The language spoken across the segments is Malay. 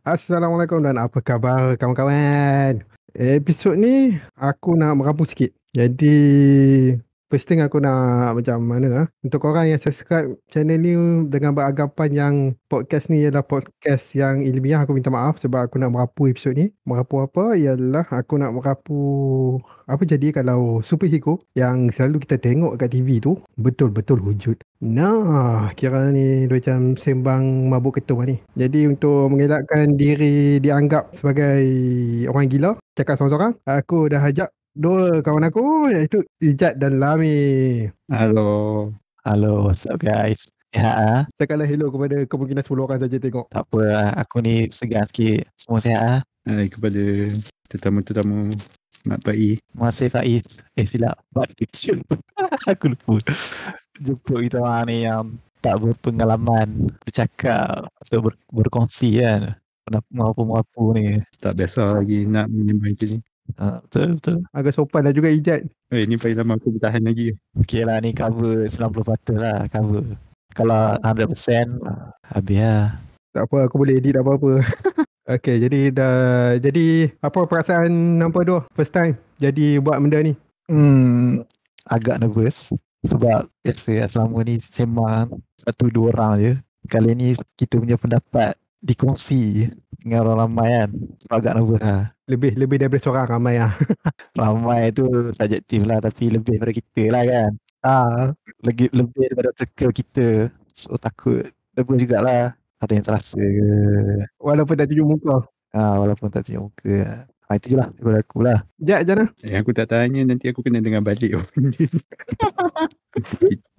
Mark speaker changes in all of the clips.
Speaker 1: Assalamualaikum dan apa khabar kawan-kawan? Episod ni aku nak merampung sikit. Jadi first thing aku nak macam mana untuk korang yang subscribe channel ni dengan beranggapan yang podcast ni ialah podcast yang ilmiah, aku minta maaf sebab aku nak merapu episod ni. Merapu apa? Ialah aku nak merapu apa jadi kalau superhero yang selalu kita tengok kat TV tu betul-betul wujud. Nah, kira ni macam sembang mabuk ketum ni. Jadi untuk mengelakkan diri dianggap sebagai orang gila, cakap seorang-seorang, aku dah ajak dua kawan aku, iaitu Ijat dan Lami.
Speaker 2: Halo.
Speaker 3: Halo, what's up guys? Sihat ah?
Speaker 1: Cakaplah hello kepada kemungkinan 10 orang saja tengok.
Speaker 3: Tak apa lah, aku ni segan sikit. Semua sihat ah?
Speaker 2: Hai kepada tetamu-tetamu Mak Pai.
Speaker 3: Terima kasih Faiz. Silap. Aku lupa. Jumpa kita orang ni yang tak berpengalaman bercakap atau berkongsi kan. Merapu-merapu ni.
Speaker 2: Tak biasa lagi nak menyembah macam ni.
Speaker 3: Betul.
Speaker 1: Agak sopan lah juga Ijat.
Speaker 2: Ni paling lama aku bertahan lagi.
Speaker 3: Okay lah, ni cover 90% lah cover. Kalau 100% habis lah.
Speaker 1: Tak apa, aku boleh edit apa-apa. Okay, jadi apa perasaan nampak tu first time jadi buat benda ni?
Speaker 3: Agak nervous sebab biasa selama ni sembang 1-2 orang je. Kali ni kita punya pendapat dikongsi dengan orang ramai kan. Sebab agak nervous lah.
Speaker 1: Lebih daripada seorang ramai lah.
Speaker 3: Ramai tu subjektif lah, tapi lebih daripada kita lah kan. Lebih daripada circle kita. So takut nervous jugalah. Ada yang terasa ke.
Speaker 1: Walaupun tak tunjuk muka.
Speaker 3: Walaupun tak tunjuk muka. Itu je lah daripada aku lah.
Speaker 1: Jana?
Speaker 2: Aku tak tanya, nanti aku kena dengar balik.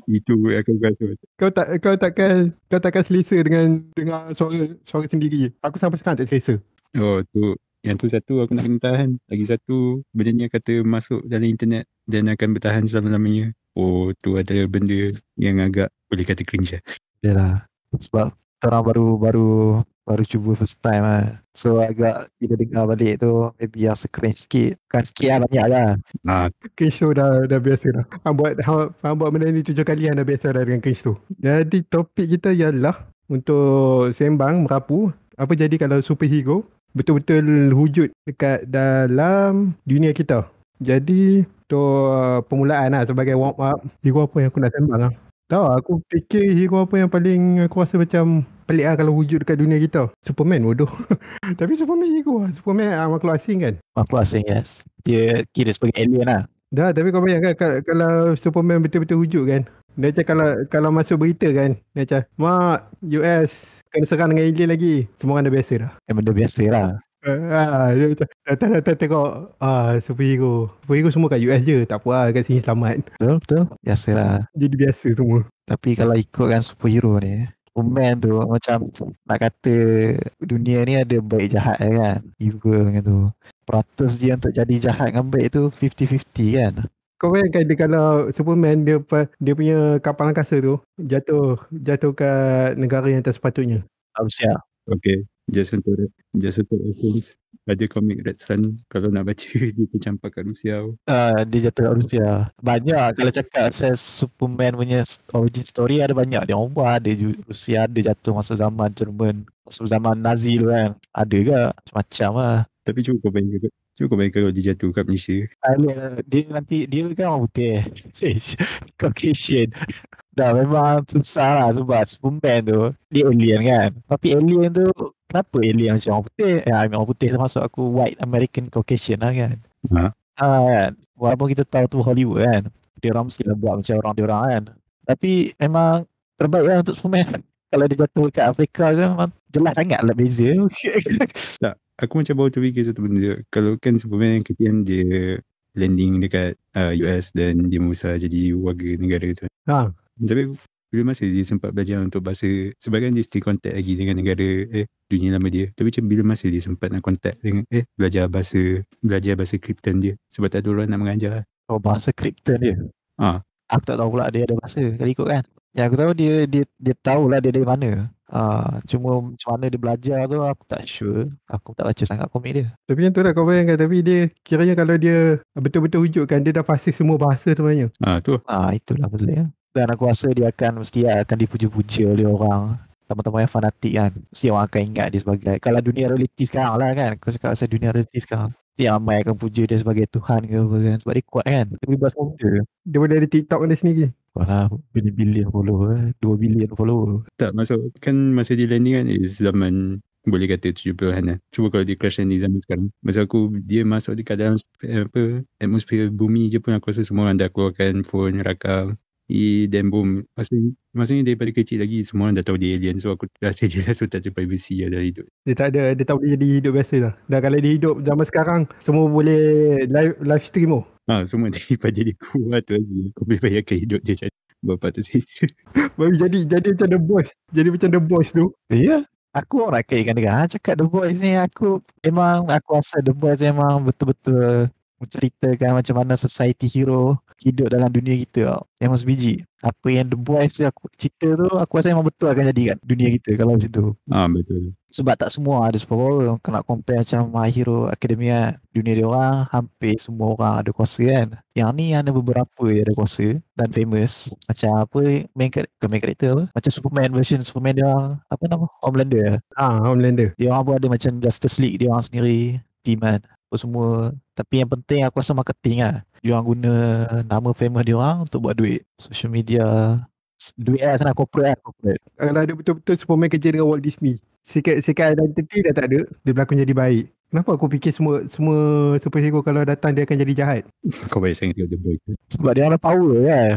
Speaker 2: Itu aku rasa.
Speaker 1: Kau takkan selesa dengan dengar suara sendiri. Aku sampai sekarang tak selesa.
Speaker 2: Oh tu. Yang tu satu aku nak kena tahan. Lagi satu benda ni kata masuk dalam internet dan akan bertahan selama-lamanya. Oh tu ada benda yang agak boleh kata cringe lah.
Speaker 3: Yalah. Sebab orang baru cuba first time lah. So agak bila dengar balik tu maybe rasa cringe sikit. Bukan sikit lah, banyak lah.
Speaker 1: Cringe tu dah biasa dah. Hang buat benda ni 7 kali dah biasa dah dengan cringe tu. Jadi topik kita ialah untuk sembang merapu. Apa jadi kalau superhero betul-betul wujud dekat dalam dunia kita. Jadi untuk permulaan lah sebagai warm up, hero apa yang aku nak sembang lah. Aku fikir hero apa yang paling aku rasa macam pelik lah kalau wujud dekat dunia kita. Superman bodoh. Tapi Superman hero lah. Superman makhluk asing kan.
Speaker 3: Makhluk asing, yes. Dia kira sebagai alien lah.
Speaker 1: Dah, tapi kau bayangkan kalau Superman betul-betul wujud kan. Dia macam kalau masuk berita kan. Dia macam, Mak, US kena serang dengan alien lagi. Semua orang dah biasa dah.
Speaker 3: Benda biasa lah.
Speaker 1: Dia macam datang tengok superhero semua kat US je. Tak apa lah, kat sini selamat.
Speaker 3: Betul. Biasa lah.
Speaker 1: Jadi biasa semua.
Speaker 3: Tapi kalau ikutkan superhero ni, Superman tu macam nak kata dunia ni ada baik jahat kan. Evil dengan tu. Peratus dia untuk jadi jahat dengan baik tu 50-50 kan.
Speaker 1: Kau bayangkan dia kalau Superman dia punya kapal angkasa tu jatuh kat negara yang tak sepatutnya.
Speaker 3: Rusia.
Speaker 2: Okay. Just untuk reference, ada komik Red Sun, kalau nak baca dia tercampak kat Rusia.
Speaker 3: Dia jatuh kat Rusia. Banyak kalau cakap asal Superman punya origin story ada banyak. Dia ubah, ada Rusia, ada jatuh masa zaman Jerman, masa zaman Nazi tu kan. Ada ke macam lah.
Speaker 2: Tapi cuba kau bayangkan kalau dia jatuh kat Malaysia.
Speaker 3: Dia kan orang putih. Caucasian. Dah memang susah lah sebab Superman tu dia alien kan. Tapi alien tu, kenapa alien macam orang putih? Orang putih termasuk aku white American Caucasian lah kan. Kan. Walaupun kita tahu tu Hollywood kan, dia orang mesti buat macam orang dia orang kan. Tapi memang terbaik lah untuk Superman. Kalau dia jatuh kat Afrika tu memang jelas sangat lah beza.
Speaker 2: Tak, aku macam baru terfikir satu benda. Kalau kan Superman ketian dia landing dekat US dan dia membesar jadi warga negara tu. Tapi bila masa dia sempat belajar untuk bahasa, sebagian dia still contact lagi dengan negara dunia lama dia. Tapi macam bila masa dia sempat nak contact dengan belajar bahasa Krypton dia, sebab tak ada orang nak mengajar.
Speaker 3: Oh, bahasa Krypton dia. Aku tak tahu pula dia ada bahasa kalau ikut kan. Yang aku tahu dia tahulah dia dari mana. Cuma macam mana dia belajar tu aku tak sure. Aku tak baca sangat komik dia.
Speaker 1: Tapi yang tu lah kau bayangkan. Tapi dia kiranya kalau dia betul-betul wujudkan, dia dah fasih semua bahasa tu banyak.
Speaker 2: Tu.
Speaker 3: Itulah betul ya. Dan aku rasa dia mesti akan dipuja-puja oleh orang. teman-teman yang fanatik kan, mesti orang akan ingat dia sebagai, kalau dunia realiti sekarang lah kan, kau cakap pasal dunia realiti sekarang, mesti ramai akan puja dia sebagai Tuhan ke apa kan, sebab dia kuat kan, dia bebas muda.
Speaker 1: Dia boleh ada TikTok dia sendiri.
Speaker 3: Walah, bilion follower, 2 bilion follower.
Speaker 2: Tak masuk, kan masa dia landing kan is zaman boleh kata 70-an lah. Cuba kalau dia crash landing zaman sekarang, masa aku dia masuk dekat dalam atmosfer bumi je pun, aku rasa semua orang dah keluarkan phone, rakam. Dan boom, maksudnya daripada kecil lagi semua orang dah tahu dia alien, so aku rasa dia rasa tak ada privacy lah dalam hidup.
Speaker 1: Dia tak ada, dia tahu dia jadi hidup biasa lah. Dah kalau dia hidup zaman sekarang, semua boleh live stream
Speaker 2: Semua daripada dia kuat tu lagi. Kau boleh bayangkan hidup dia macam bapa tu sih.
Speaker 1: Baru jadi macam The Boys. Jadi macam The Boys tu.
Speaker 3: Ya, aku orang rakyat ikan cakap The Boys ni, aku rasa The Boys memang betul-betul menceritakan macam mana society hero hidup dalam dunia kita tau. Memang sebiji. Apa yang The Boys tu aku cerita tu, aku rasa memang betul akan jadi kat dunia kita kalau macam tu.
Speaker 2: Betul.
Speaker 3: Sebab tak semua ada superpower. Kau nak compare macam My Hero Academia, dunia dia orang hampir semua orang ada kuasa kan. Yang ni ada beberapa yang ada kuasa dan famous. Macam apa, main character apa, macam Superman version Superman dia orang, apa nama, Homelander.
Speaker 1: Homelander.
Speaker 3: Dia orang pun ada macam Justice League dia orang sendiri, team kan, apa semua. Tapi yang penting aku rasa marketing lah. Dia orang guna nama famous dia orang untuk buat duit. Social media, duit lah sana, corporate.
Speaker 1: Kalau ada betul-betul Superman kerja dengan Walt Disney, sikit identity dah tak ada, dia berlakon jadi baik. Kenapa aku fikir semua superhero kalau datang dia akan jadi jahat?
Speaker 2: Kau bayar sangat The Boys.
Speaker 3: Sebab dia ada power kan.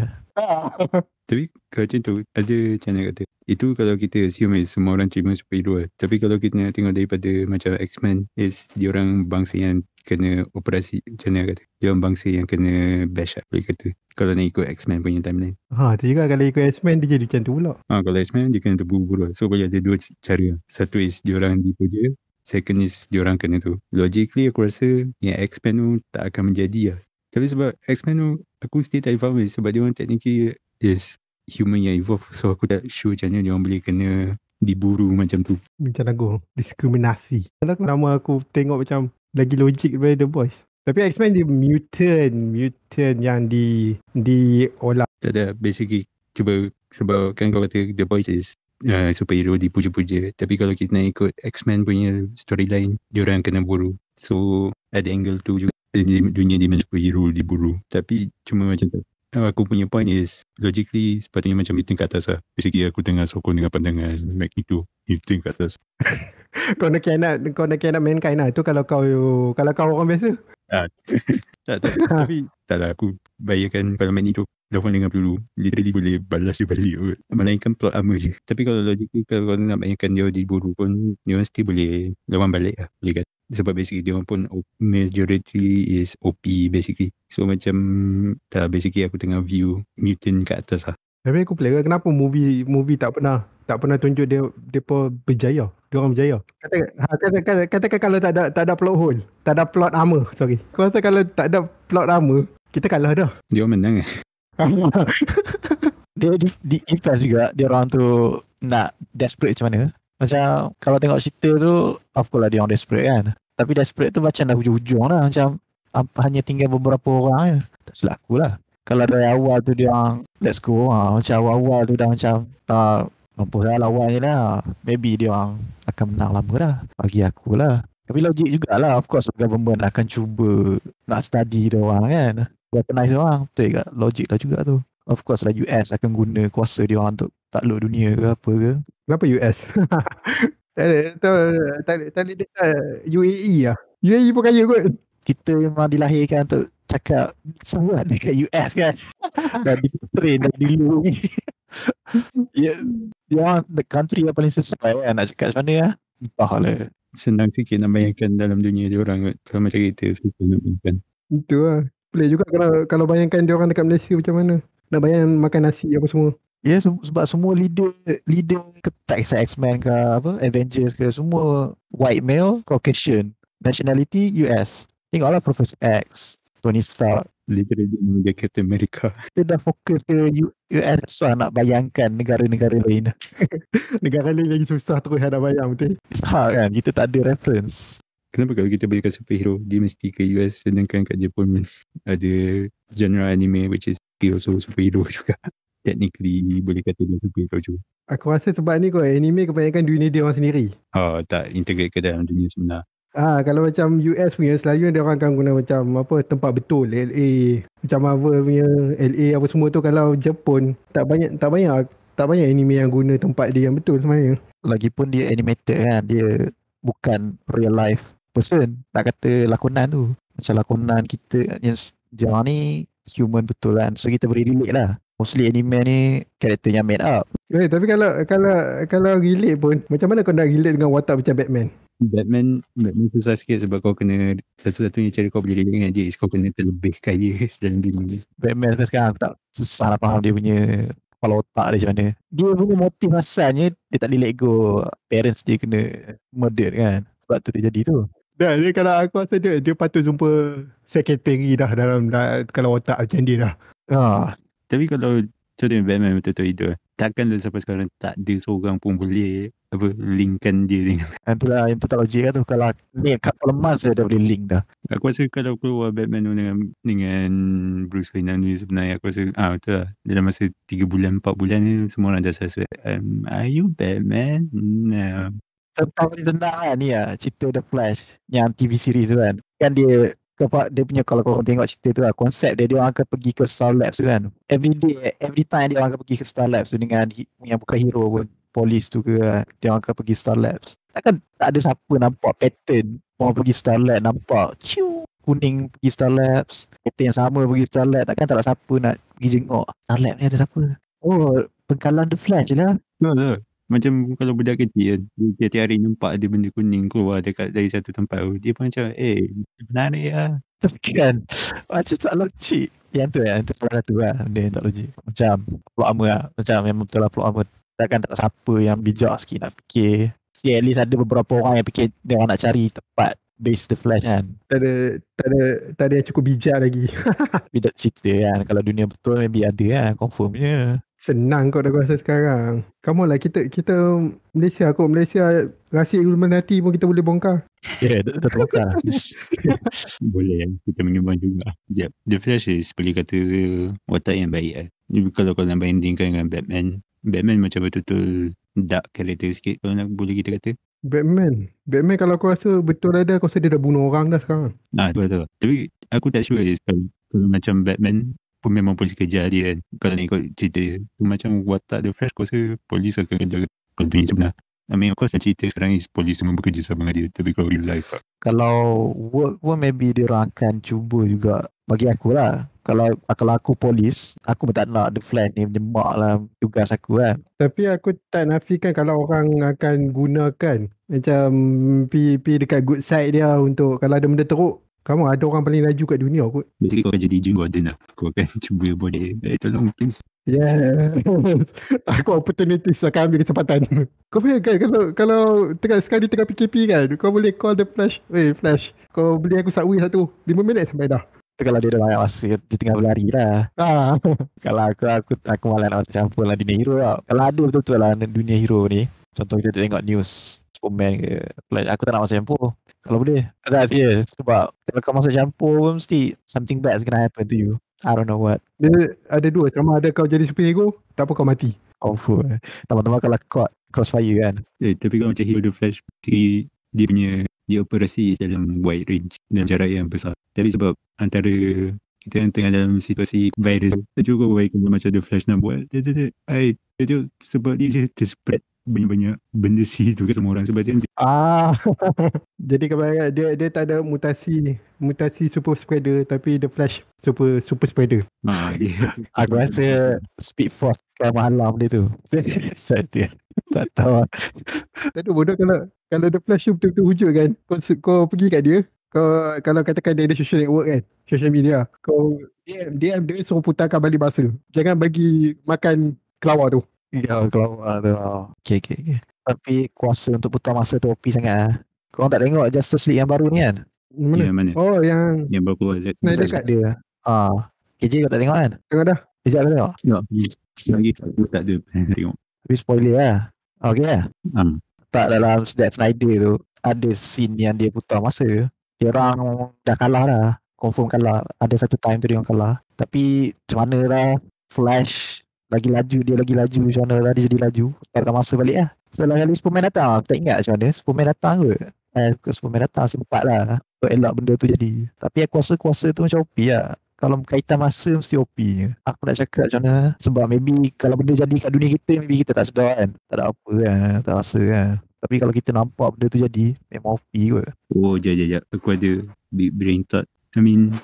Speaker 2: Tapi kalau macam tu, ada macam mana kata, itu kalau kita assume semua orang terima superhero lah. Tapi kalau kita nak tengok daripada macam X-Men, diorang bangsa yang kena operasi, macam mana kata, diorang bangsa yang kena bash lah, boleh kata, kalau nak ikut X-Men punya timeline.
Speaker 1: Tu juga kalau ikut X-Men dia jadi macam tu pula.
Speaker 2: Kalau X-Men dia kena terburu-buru lah. So boleh ada dua cara. Satu is diorang dipuja, second is diorang kena tu. Logically aku rasa yang X-Men tu tak akan menjadi lah. Tapi sebab X-Men tu aku still tak faham sebab diorang technically is human yang evolve. So aku tak sure macam mana diorang boleh kena diburu macam tu.
Speaker 1: Macam lagu diskriminasi. Kalau nama aku tengok macam lagi logik daripada The Boys. Tapi X-Men dia mutant yang diolah.
Speaker 2: Tak ada, basically cuba, sebab kan kau kata The Boys is superhero dipuja-puja. Tapi kalau kita nak ikut X-Men punya storyline, diorang kena buru. So ada angle tu juga, dunia di mana superhero diburu. Tapi cuma macam tu. Aku punya point is logically sepatutnya macam mutant kat atas lah. Basically aku tengah sokong dengan pandangan Magneto, mutant kat atas.
Speaker 1: Kau nak kianat mankind lah. Itu kalau kau orang biasa.
Speaker 2: Tak. Tapi tak lah, aku bayangkan kalau Magneto lawan dengan peluru, literally boleh balas dia balik. Melainkan plot armor je. Tapi kalau logically, kalau nak bayangkan dia diburu pun, dia mesti boleh lawan balik lah, boleh kata. Sebab basically dia pun majority is OP basically. So macam basically aku tengah view mutant kat atas lah.
Speaker 1: Tapi aku pelik kenapa movie tak pernah tunjuk dia berjaya. Dia orang berjaya. Katakan kalau tak ada plot hole, tak ada plot armor, sorry. Kau rasa kalau tak ada plot armor, kita kalah dah.
Speaker 2: Dia orang menang
Speaker 3: Dia impress juga dia orang tu nak desperate macam mana. Macam kalau tengok cerita tu, of course lah dia orang desperate kan. Tapi desperate tu macam dah hujung-hujung lah. Macam hanya tinggal beberapa orang je. Tak silap aku lah. Kalau dari awal tu dia orang let's go. Macam awal tu dah macam mampu lah lawan je lah. Maybe dia orang akan menang lama lah. Bagi aku lah. Tapi logik jugalah. Of course government akan cuba nak study dia orang kan. Recognize dia orang. Betul juga. Logik lah juga tu. Of course lah US akan guna kuasa dia orang untuk takluk dunia ke apa ke.
Speaker 1: Kenapa US? tak ada UAE lah. UAE pun kaya kot.
Speaker 3: Kita memang dilahirkan untuk cakap sangat dekat US kan. Dah di-train dah dulu ni. Dia orang the country yang paling sesuai kan nak cakap macam mana lah. Entah lah.
Speaker 2: Senang fikir nak bayangkan dalam dunia dia orang. Kalau macam kita susah nak bayangkan.
Speaker 1: Itu lah. Boleh juga kalau bayangkan dia orang dekat Malaysia macam mana. Nak bayang makan nasi apa semua.
Speaker 3: Ya, sebab semua leader tak kisah X-Men ke apa, Avengers ke, semua white male, Caucasian, nationality US. Tengoklah Professor X, Tony Stark.
Speaker 2: Literally dia Captain America.
Speaker 3: Kita dah fokus ke US, susah nak bayangkan negara-negara lain.
Speaker 1: Negara lain lagi susah terus nak bayang betul.
Speaker 3: Susah kan, kita tak ada reference.
Speaker 2: Kenapa kalau kita berikan superhero, dia mesti ke US, sedangkan kat Jepun ada genre anime which is also superhero juga. technically boleh kata dia superhero juga.
Speaker 1: Aku rasa sebab ni kot anime kebanyakan dunia dia orang sendiri.
Speaker 2: Tak integrate ke dalam dunia sebenar.
Speaker 1: Kalau macam US punya selalu dia orang akan guna macam apa tempat betul LA, macam Marvel punya LA apa semua tu. Kalau Jepun tak banyak anime yang guna tempat dia yang betul sebenarnya.
Speaker 3: Lagipun dia animated kan, dia bukan real life person. Tak kata lakonan tu, macam lakonan kita yang jangan ni human betul kan, so kita boleh relate lah. Mostly anime ni karakternya made up.
Speaker 1: Tapi kalau relate pun, macam mana kau nak relate dengan watak macam Batman
Speaker 2: susah sikit sebab kau kena satu-satunya cara kau boleh relate dengan dia is kau kena terlebih kaya dalam dunia ni.
Speaker 3: Batman sekarang aku tak susah nak faham dia punya kepala otak dia macam mana. Dia punya motif asalnya dia tak boleh let go parents dia kena murder kan, sebab tu dia jadi tu.
Speaker 1: Dia kalau aku rasa dia patut jumpa secretary dah dalam kalau otak macam dia dah.
Speaker 2: Tapi kalau contohnya Batman betul-betul hidup, takkan sampai sekarang tak ada seorang pun boleh linkkan dia dengan.
Speaker 3: Itulah yang tu tak logik kan tu. Kalau ni kat lemah saya dah boleh link dah.
Speaker 2: Aku rasa kalau keluar Batman dengan Bruce Wayne ni sebenarnya aku rasa betul lah. Dalam masa 3 bulan 4 bulan ni semua orang dah suspect. Are you Batman? No.
Speaker 3: Tentang kan ni lah cerita The Flash yang TV series tu kan. Kan dia punya, kalau korang tengok cerita tu lah, konsep dia orang akan pergi ke Star Labs tu kan. Every time dia orang akan pergi ke Star Labs tu dengan yang bukan hero pun, polis tu ke kan, dia orang akan pergi Star Labs. Takkan tak ada siapa nampak pattern orang pergi Star Labs, nampak kuning pergi Star Labs, pattern yang sama pergi Star Labs. Takkan tak ada siapa nak pergi jenguk Star Labs ni ada siapa. Pengkalan The Flash je lah.
Speaker 2: Macam kalau budak kecil dia tiap hari nampak ada benda kuning keluar dari satu tempat, dia pun macam menarik lah.
Speaker 3: Kan macam tak logik. Yang tu salah satu lah benda yang tak logik. Macam plot armor lah, macam memang betul lah plot armor. Takkan tak siapa yang bijak sikit nak fikir. At least ada beberapa orang yang fikir dia orang nak cari tempat base The Flash kan.
Speaker 1: Tak ada yang cukup bijak lagi.
Speaker 3: Bila cerita kan, kalau dunia betul maybe ada kan, confirm je.
Speaker 1: Senang kot aku rasa sekarang. Come on lah, kita Malaysia rahsia Illuminati pun kita boleh bongkar.
Speaker 3: Kita bongkar.
Speaker 2: Boleh kan, kita menyumbang juga. The Flash boleh kata watak yang baik lah. Kalau kau nak bandingkan dengan Batman macam betul-betul dark character sikit kalau nak boleh kita kata.
Speaker 1: Batman kalau aku rasa betul ada, aku rasa dia dah bunuh orang dah sekarang.
Speaker 2: Betul. Tapi aku tak sure kalau macam Batman pun memang polis kejar dia kan. Kalau nak ikut cerita macam watak The Flash, aku rasa polis akan kejar dunia sebenar. Of course cerita sekarang is polis semua bekerja sama dengan dia. Tapi kalau real life
Speaker 3: kalau work pun maybe dia orang akan cuba juga. Bagi aku lah, kalau aku polis, aku pun tak nak The Flash ni menyemak lah tugas aku kan.
Speaker 1: Tapi aku tak nafikan kalau orang akan gunakan macam pergi dekat good side dia untuk kalau ada benda teruk. Kamu ada orang paling laju kat dunia kot.
Speaker 2: Basically kau akan jadi Jim Gordon lah. Kau akan cuba buat dia tolong please.
Speaker 1: Aku opportunities akan ambil kesempatan. Kau bayangkan kalau sekali tengah PKP kan, kau boleh call The Flash. Flash, kau beli aku Subway 5 minit sampai dah.
Speaker 3: Itu kalau dia dah banyak masa, dia tengah berlari lah. Kalau aku malah nak masa campur lah dunia hero lah. Kalau ada betul-betul lah dunia hero ni, contoh kita tengok news Superman ke, aku tak nak masa campur. Kalau boleh. Tak serius. Sebab kalau kau masuk campur pun mesti something bad is gonna happen to you. I don't know what.
Speaker 1: Dia ada dua. Sama ada kau jadi superhero, tak apa kau mati.
Speaker 3: Teman-teman kalau caught crossfire kan.
Speaker 2: Tapi kalau macam hero The Flash, dia operasi dalam wide range, dalam jarak yang besar. Tapi sebab antara kita yang tengah dalam situasi virus, tak cukup baik macam The Flash nak buat. Sebab dia terspread banyak-banyak benda tu ke semua orang sebab dia.
Speaker 1: Jadi kebanyakan dia tak ada mutasi super spreader, tapi The Flash super spreader.
Speaker 3: Aku rasa Speed Force kan malam dia tu. Saya tak tahu.
Speaker 1: Tak ada bodoh kalau The Flash tu betul-betul wujud kan. Kau pergi kat dia, kalau katakan dia ada social network kan, social media, kau dia suruh putarkan balik masa. Jangan bagi makan kelawar tu.
Speaker 3: Ya, kelawar tu. Okay. Tapi kuasa untuk putar masa tu OP sangat lah. Korang tak tengok Justice League yang baru ni kan?
Speaker 2: Mana?
Speaker 1: Yang
Speaker 2: baru keluar
Speaker 1: Snyder kat
Speaker 3: dia. KJ kau tak tengok kan?
Speaker 1: Tengok dah.
Speaker 3: Sekejap kau tengok?
Speaker 2: Lagi aku tak ada tengok.
Speaker 3: Tapi spoiler lah. Okay lah. Tak dalam Zack Snyder tu ada scene yang dia putar masa. Dia orang dah kalah dah. Confirm kalah. Ada satu time tu dia orang kalah. Tapi macam mana lah Flash lagi laju macam mana tadi jadi laju takkan masa balik lah. So kali Superman datang aku tak ingat macam mana Superman datang ke Superman datang sempat lah untuk elak benda tu jadi. Tapi aku rasa kuasa tu macam OP lah. Kalau berkaitan masa mesti OP je. Aku nak cakap macam mana sebab maybe kalau benda jadi kat dunia kita maybe kita tak sedar kan, tak ada apa kan, tak rasa kan. Tapi kalau kita nampak benda tu jadi memang OP kot.
Speaker 2: Oh jap aku ada big brain thought. I mean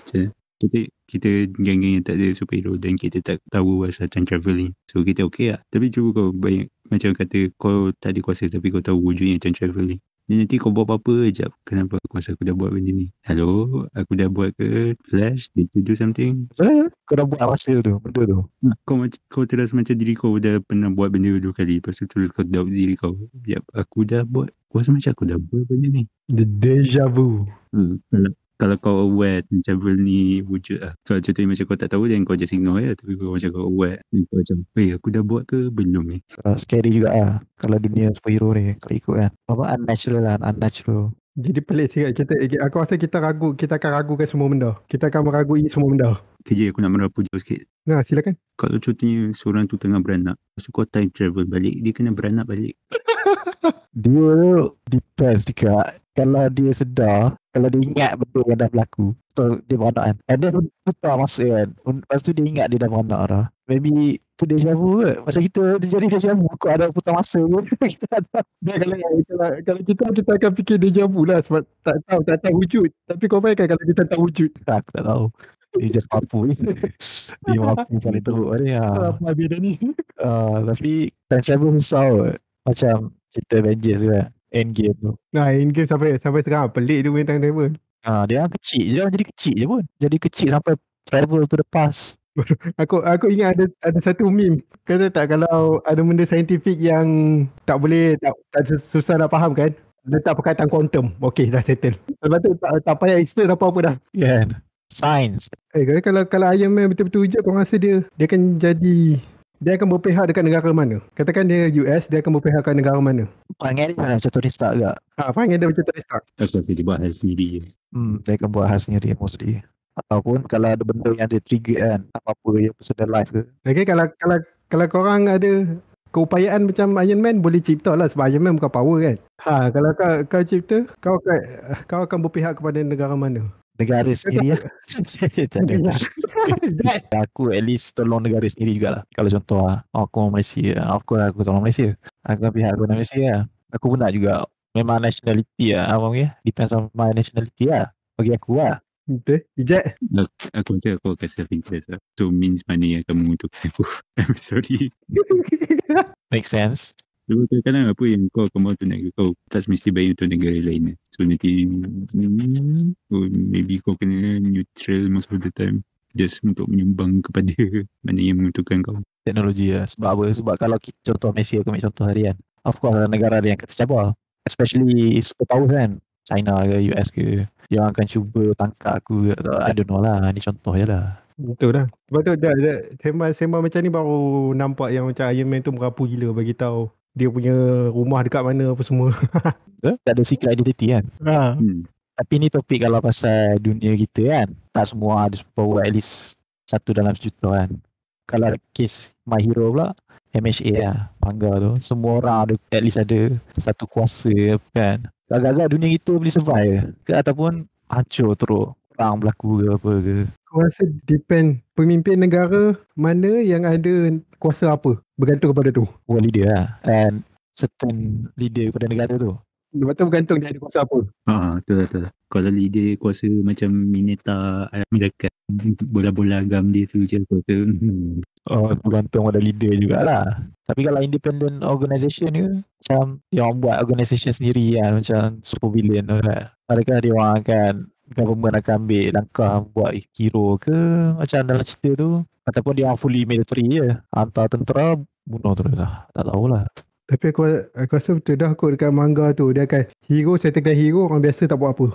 Speaker 2: kita geng-geng yang tak ada superhero dan kita tak tahu asal time travel ni. So kita okay lah. Tapi cuba kau banyak macam kata kau tak ada kuasa tapi kau tahu wujudnya time travel ni. Dan nanti kau buat apa-apa jap. Kenapa kuasa aku dah buat benda ni? Hello? Aku dah buat ke? Flash? Did you do something?
Speaker 3: Kau dah buat masa tu, benda tu.
Speaker 2: Kau terasa macam diri kau dah pernah buat benda 2 kali. Lepas tu terus kau doubt diri kau. Jap, aku dah buat. Aku rasa macam aku dah buat benda ni.
Speaker 1: The deja vu.
Speaker 2: Kalau kau aware travel ni wujud lah. Kalau contohnya macam kau tak tahu dan kau just ignore ya. Tapi kau macam kau aware. Kau macam, aku dah buat ke belum ni?
Speaker 3: Scary juga lah. Kalau dunia superhero ni, kalau ikut kan. Apa unnatural.
Speaker 1: Jadi pelik sikit aku rasa kita akan ragukan semua benda. Kita akan meragui semua benda.
Speaker 2: Kerja aku nak merapu jauh sikit.
Speaker 1: Nah, silakan.
Speaker 2: Kalau contohnya seorang tu tengah beranak. Lepas tu kau time travel balik. Dia kena beranak balik.
Speaker 3: Dia tu depends juga. Kalau dia sedar, kalau dia ingat benda yang dah berlaku, so dia beranak kan. And then putar masa kan. Lepas tu dia ingat dia dah beranak dah. Maybe tu deja vu ke. Macam kita dia jadi deja vu. Kau ada putar masa ke. Kita tak tahu.
Speaker 1: Kalau kita akan fikir deja vu lah. Sebab tak tahu wujud. Tapi kau bayangkan kalau kita tahu wujud.
Speaker 3: Aku tak tahu. Dia just mampu. Dia mampu paling teruk ni.
Speaker 1: Apa dia ni?
Speaker 3: Tapi time travel susah kot. Macam cerita Avengers ke kan. Endgame tu.
Speaker 1: Nah, Endgame sampai sekarang pelik dia punya time travel.
Speaker 3: Dia orang kecil je. Jadi kecil je pun. Jadi kecil sampai travel to the past.
Speaker 1: Aku ingat ada satu meme. Kata tak kalau ada benda saintifik yang tak boleh tak susah nak faham kan. Letak perkataan quantum. Okay, dah settle. Lepas tu tak payah explain apa-apa dah.
Speaker 3: Yeah. Science.
Speaker 1: Kalau Iron Man betul-betul wujud, kau rasa dia akan berpihak dekat negara mana? Katakan dia US, dia akan berpihak dekat negara mana?
Speaker 3: Perangai dia macam Tony Stark juga.
Speaker 1: Perangai dia macam Tony Stark.
Speaker 2: Aku rasa dia buat hal sendiri je.
Speaker 3: Dia akan buat hal sendiri mostly. Ataupun kalau ada benda yang dia trigger kan, apa-apa yang personal life ke.
Speaker 1: Okay, kalau korang ada keupayaan macam Iron Man, boleh cipta lah. Sebab Iron Man bukan power kan. Kalau kau cipta, kau akan berpihak kepada negara mana?
Speaker 3: Negara sendiri lah. Tak ada. Aku at least tolong negara sendiri jugalah. Kalau contoh aku orang Malaysia, aku tolong Malaysia. Aku pihak aku orang Malaysia lah. Aku pun nak juga. Memang nationality lah. Depends on my nationality lah. Bagi aku lah.
Speaker 1: Betul. Ijat.
Speaker 2: Aku akan self-interest lah. So means mana yang akan menguntungkan aku. I'm sorry.
Speaker 3: Make sense.
Speaker 2: Sebab kadang-kadang apa yang kau akan mahu tu nak kau tak semesti baik untuk negara lain. So nanti maybe kau kena neutral most of the time. Just untuk menyumbang kepada mana yang menguntungkan kau.
Speaker 3: Teknologi lah. Sebab apa? Sebab kalau kita contoh Malaysia, aku ambil contoh harian. Of course negara ada yang tercabar. Especially superpower kan. China ke US ke. Yang akan cuba tangkap aku. I don't know lah. Ni contoh je lah.
Speaker 1: Betul lah. Sebab tu sembang macam ni baru nampak yang macam Iron Man tu merapu gila bagi tahu dia punya rumah dekat mana apa semua.
Speaker 3: Tak ada secret identity kan. Tapi ni topik kalau pasal dunia kita kan. Tak semua ada superpower at least 1 dalam sejuta kan. Kalau case My Hero pula MHA lah. Manga tu. Semua orang ada at least ada satu kuasa kan. Agak-agak dunia kita boleh survive ke ataupun hancur teruk. Perang berlaku ke apa ke.
Speaker 1: Aku rasa depend pemimpin negara mana yang ada kuasa apa. Bergantung kepada tu.
Speaker 3: World leader lah. And certain leader pada negara tu.
Speaker 1: Lepas tu bergantung dia ada kuasa apa.
Speaker 2: Betul. Kalau leader kuasa macam Mineta Amerika, bola-bola agam dia tu je.
Speaker 3: Bergantung pada leader jugalah. Tapi kalau independent organisation ni, macam dia orang buat organisation sendiri kan. Macam supervillain tu kan. Adakah dia orang akan government akan ambil langkah buat hero ke macam dalam cerita tu, ataupun dia orang fully military je, hantar tentera bunuh terus lah. Tak tahulah.
Speaker 1: Tapi aku rasa betul dah kot dekat manga tu dia akan hero settle hero, orang biasa tak buat apa.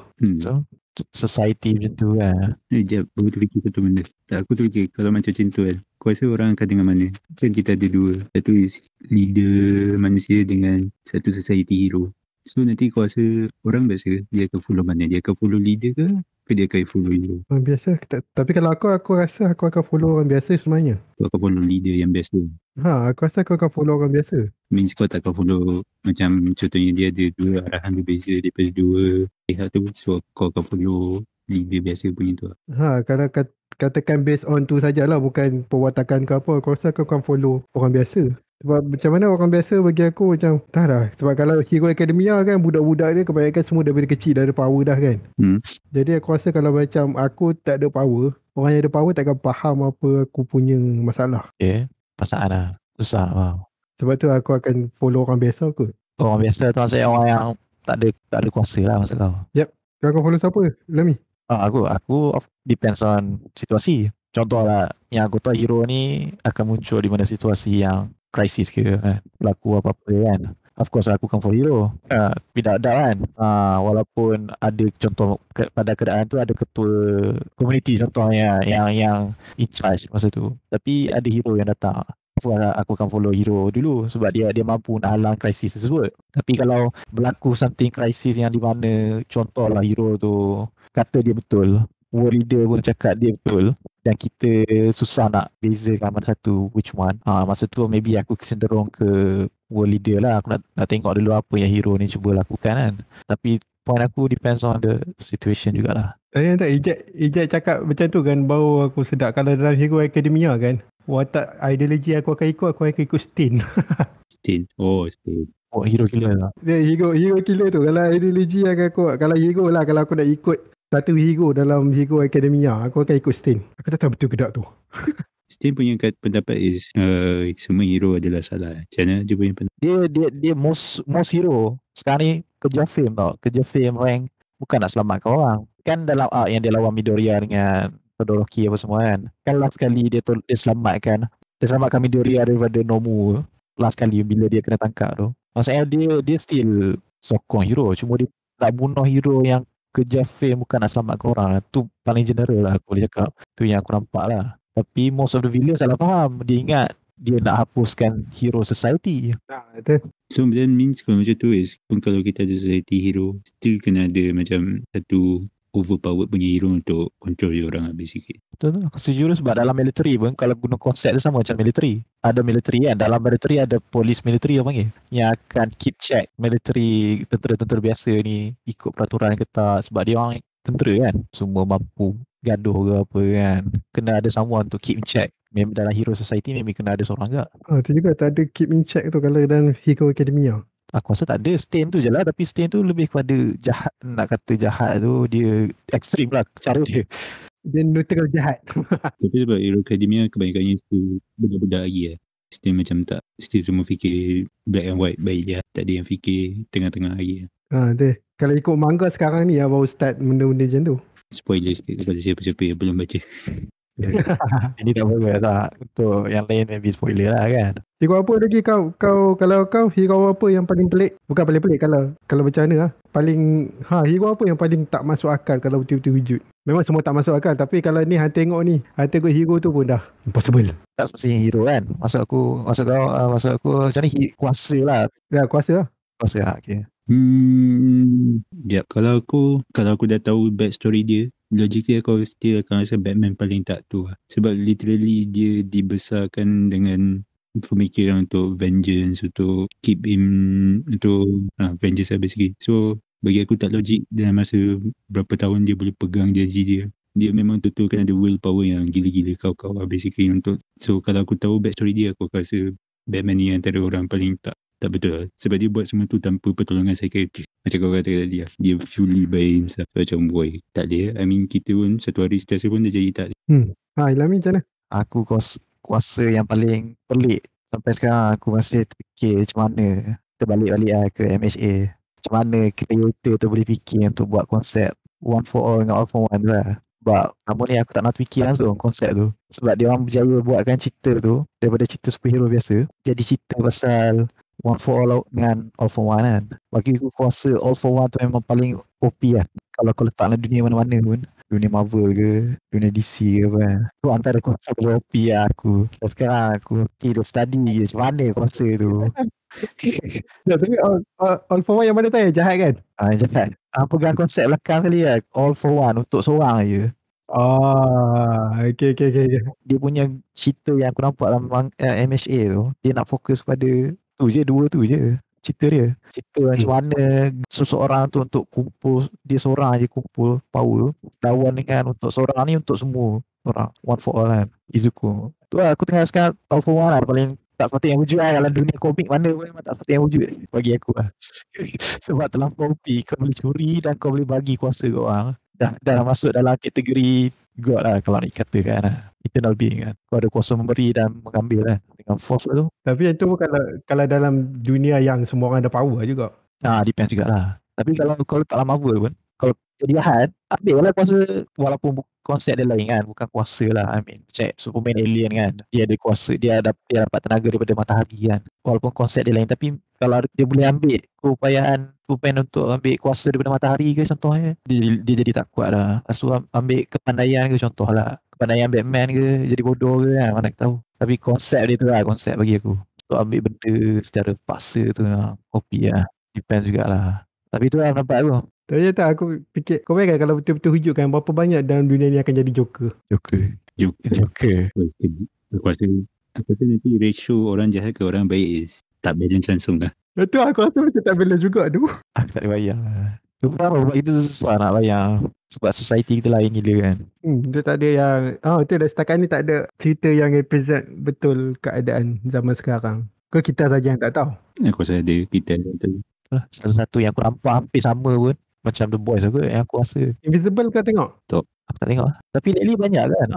Speaker 3: So, society macam tu kan.
Speaker 2: Sekejap, baru terfikir satu benda. Aku terfikir kalau macam tu kan, aku rasa orang akan dengan mana. Kan kita ada 2. Satu is leader manusia dengan satu society hero. So nanti kau rasa orang biasa dia akan follow mana? Dia akan follow leader ke dia akan follow hero.
Speaker 1: Orang biasa. Tapi kalau aku rasa aku akan follow orang biasa sebenarnya.
Speaker 2: Kau akan follow leader yang best tu.
Speaker 1: Aku rasa aku akan follow orang biasa.
Speaker 2: Means kau tak akan follow macam contohnya dia ada dua arahan berbeza daripada dua pihak tu. So kau akan follow leader biasa punya tu.
Speaker 1: Kalau katakan based on tu sajalah, bukan perwatakan ke apa, aku rasa aku akan follow orang biasa. Sebab macam mana orang biasa bagi aku macam tak dah. Sebab kalau Hero Academia kan budak-budak dia kebanyakan semua daripada kecil dah ada power dah kan. Jadi aku rasa kalau macam aku tak ada power, orang yang ada power takkan faham apa aku punya masalah.
Speaker 3: Perasaan lah. Susah.
Speaker 1: Sebab tu aku akan follow orang biasa kot.
Speaker 3: Orang biasa tu maksudnya orang yang tak ada kuasa lah maksud kau.
Speaker 1: Yep. Kau akan follow siapa, Lami?
Speaker 3: Aku depends on situasi. Contoh lah, yang aku tahu hero ni akan muncul di mana situasi yang krisis ke, berlaku apa-apa kan. Of course aku akan follow hero. Tidak ada kan. Walaupun ada contoh pada keadaan tu ada ketua community contohnya yang in charge masa tu. Tapi ada hero yang datang. Aku akan follow hero dulu sebab dia mampu nak halang krisis tersebut. Tapi kalau berlaku something krisis yang di mana contohlah hero tu kata dia betul, world leader pun cakap dia betul dan kita susah nak bezakan mana satu which one, masa tu maybe aku cenderung ke world leader lah. Aku nak tengok dulu apa yang hero ni cuba lakukan kan. Tapi point aku depends on the situation jugalah.
Speaker 1: Ijat cakap macam tu kan baru aku sedap. Kalau dalam Hero Academia kan, watak ideologi aku akan ikut Stain.
Speaker 2: Stain. Stain.
Speaker 3: Hero killer lah.
Speaker 1: Dia hero killer tu. Kalau ideologi aku, kalau hero lah, kalau aku nak ikut satu hero dalam Hero Academia, aku akan ikut Stain. Aku tak tahu betul ke tak tu.
Speaker 2: Stain punya pendapat is semua hero adalah salah. Macam mana dia punya pendapat?
Speaker 3: Dia most hero sekarang ni kerja fame tau. Kerja fame rank bukan nak selamatkan orang. Kan dalam yang dia lawan Midoriya dengan Todoroki apa semua kan. Kan last kali dia selamatkan Midoriya daripada Nomu last kali bila dia kena tangkap tu. Maksudnya dia still sokong hero. Cuma dia tak bunuh hero yang kerja fame bukan nak selamatkan orang. Tu paling general lah aku boleh cakap. Tu yang aku nampak lah. Tapi most of the villains salah faham. Dia ingat dia nak hapuskan hero society.
Speaker 2: So that means kalau macam tu is pun kalau kita ada society hero, still kena ada macam satu overpowered punya hero untuk control dia orang habis sikit.
Speaker 3: Betul tu. Aku setuju sebab dalam military pun kalau guna konsep tu sama macam military. Ada military kan. Dalam military ada police military apa panggil. Yang akan keep check military tentera-tentera biasa ni ikut peraturan ketat sebab dia orang tentera kan. Semua mampu gaduh ke apa kan. Kena ada someone to keep in check. Memang dalam hero society memang kena ada seorang agak.
Speaker 1: Tu juga tak ada keep in check tu kalau dalam Hero Academia.
Speaker 3: Aku rasa tak ada. Stain tu je lah. Tapi Stain tu lebih kepada jahat. Nak kata jahat tu dia ekstrim lah cara dia.
Speaker 1: Dia neutral jahat.
Speaker 2: Tapi sebab Hero Academia kebanyakannya tu budak-budak lagi lah. Still macam tak, still semua fikir black and white baik je. Tak ada yang fikir tengah-tengah lagi lah.
Speaker 1: Kalau ikut manga sekarang ni baru start benda-benda macam tu.
Speaker 2: Spoiler sikit kepada siapa-siapa yang belum baca.
Speaker 3: Ini tak boleh tak. Untuk yang lain maybe spoiler lah kan.
Speaker 1: Hero apa lagi kau kalau kau hero apa yang paling pelik? Bukan paling pelik, kalau macam mana paling hero apa yang paling tak masuk akal kalau betul-betul wujud? Memang semua tak masuk akal, tapi kalau ni hang tengok hero tu pun dah impossible.
Speaker 3: Tak semestinya hero kan. Maksud aku macam ni kuasa lah.
Speaker 1: Ya, kuasa lah.
Speaker 3: Kuasa lah, okay.
Speaker 2: Kalau aku dah tahu backstory dia, logically aku still akan rasa Batman paling tak tu lah. Sebab literally dia dibesarkan dengan pemikiran untuk vengeance, untuk keep him, untuk vengeance lah basically. So bagi aku tak logik dalam masa berapa tahun dia boleh pegang janji dia. Dia memang betul kan ada willpower yang gila-gila kau lah basically untuk. So kalau aku tahu backstory dia, aku rasa Batman ni antara orang paling tak betul lah. Sebab dia buat semua tu tanpa pertolongan psychiatrist. Macam kau kata tadi lah, dia fully by himself. Macam boy, tak ada. I mean kita pun satu hari setiasa pun dah jadi tak ada.
Speaker 1: Ilhami macam mana?
Speaker 3: Aku kuasa yang paling pelik sampai sekarang aku masih terfikir macam mana terbalik-balik lah ke MHA. Macam mana creator tu boleh fikir untuk buat konsep one for all dengan all for one tu lah. Sebab namun ni aku tak nak fikir langsung konsep tu. Sebab dia orang berjaya buatkan cerita tu daripada cerita superhero biasa jadi cerita pasal one for all dengan all for one kan. Bagi aku kuasa all for one tu memang paling OP lah. Kalau kau letak dalam dunia mana-mana pun dunia Marvel ke, dunia DC ke apa kan. Tu antara kuasa berhobi lah aku. Dan sekarang aku tidur study je. Macam mana kuasa tu?
Speaker 1: Tapi all for one yang mana tu yang jahat kan?
Speaker 3: Jangan. Pegang konsep belakang sekali lah. All for one untuk seorang je.
Speaker 1: Okay.
Speaker 3: Dia punya cerita yang aku nampak dalam MHA tu, dia nak fokus pada tu je, dua tu je cerita dia. Cerita macam mana seseorang tu untuk kumpul, dia seorang je kumpul power, lawan dengan untuk seorang ni untuk semua orang, one for all kan, Izuku. Tu lah aku tengah sekarang all for one lah, paling tak sepatutnya yang wujud lah. Dalam dunia komik mana pun memang tak sepatutnya yang wujud bagi aku lah. Sebab terlampau OP, kau boleh curi dan kau boleh bagi kuasa ke orang. Dah masuk dalam kategori God lah kalau nak katakan lah. Eternal being kan. Kau ada kuasa memberi dan mengambil kan. Dengan force tu.
Speaker 1: Tapi yang tu kalau dalam dunia yang semua orang ada power juga.
Speaker 3: Depends jugalah. Tapi kalau tak dalam Marvel pun, kalau jadi jahat, ambil lah kuasa, walaupun konsep dia lain kan, bukan kuasa lah. I mean, check Superman alien kan, dia ada kuasa, dia dapat tenaga daripada matahari kan, walaupun konsep dia lain. Tapi kalau dia boleh ambil keupayaan Superman untuk ambil kuasa daripada matahari ke contohnya, dia jadi tak kuat lah. Lepas tu ambil kepandaian ke contoh lah, kepandaian Batman ke, jadi bodoh ke kan, mana tahu. Tapi konsep dia tu lah, konsep bagi aku untuk ambil benda secara paksa tu kopi lah. Depends jugalah. Tapi tu lah nampak aku.
Speaker 1: Tapi tak, aku fikir kau bayangkan kalau betul-betul hujudkan berapa banyak dalam dunia ni akan jadi Joker.
Speaker 3: Aku rasa
Speaker 2: nanti ratio orang jahat ke orang baik is tak balance langsung lah.
Speaker 1: Betul, aku rasa macam tak balance juga tu.
Speaker 3: Aku tak boleh bayang lah. Sebab kita susah nak bayang. Sebab society kita lain gila kan.
Speaker 1: Dia tak ada yang betul dah, setakat ni tak ada cerita yang represent betul keadaan zaman sekarang. Kau kita saja yang tak tahu.
Speaker 2: Aku rasa ada kita tahu.
Speaker 3: Satu-satu yang aku nampak hampir sama pun macam The Boys aku yang aku rasa.
Speaker 1: Invisible kau tengok?
Speaker 2: Tak.
Speaker 3: Aku tak tengok lah. Tapi lately banyak kan.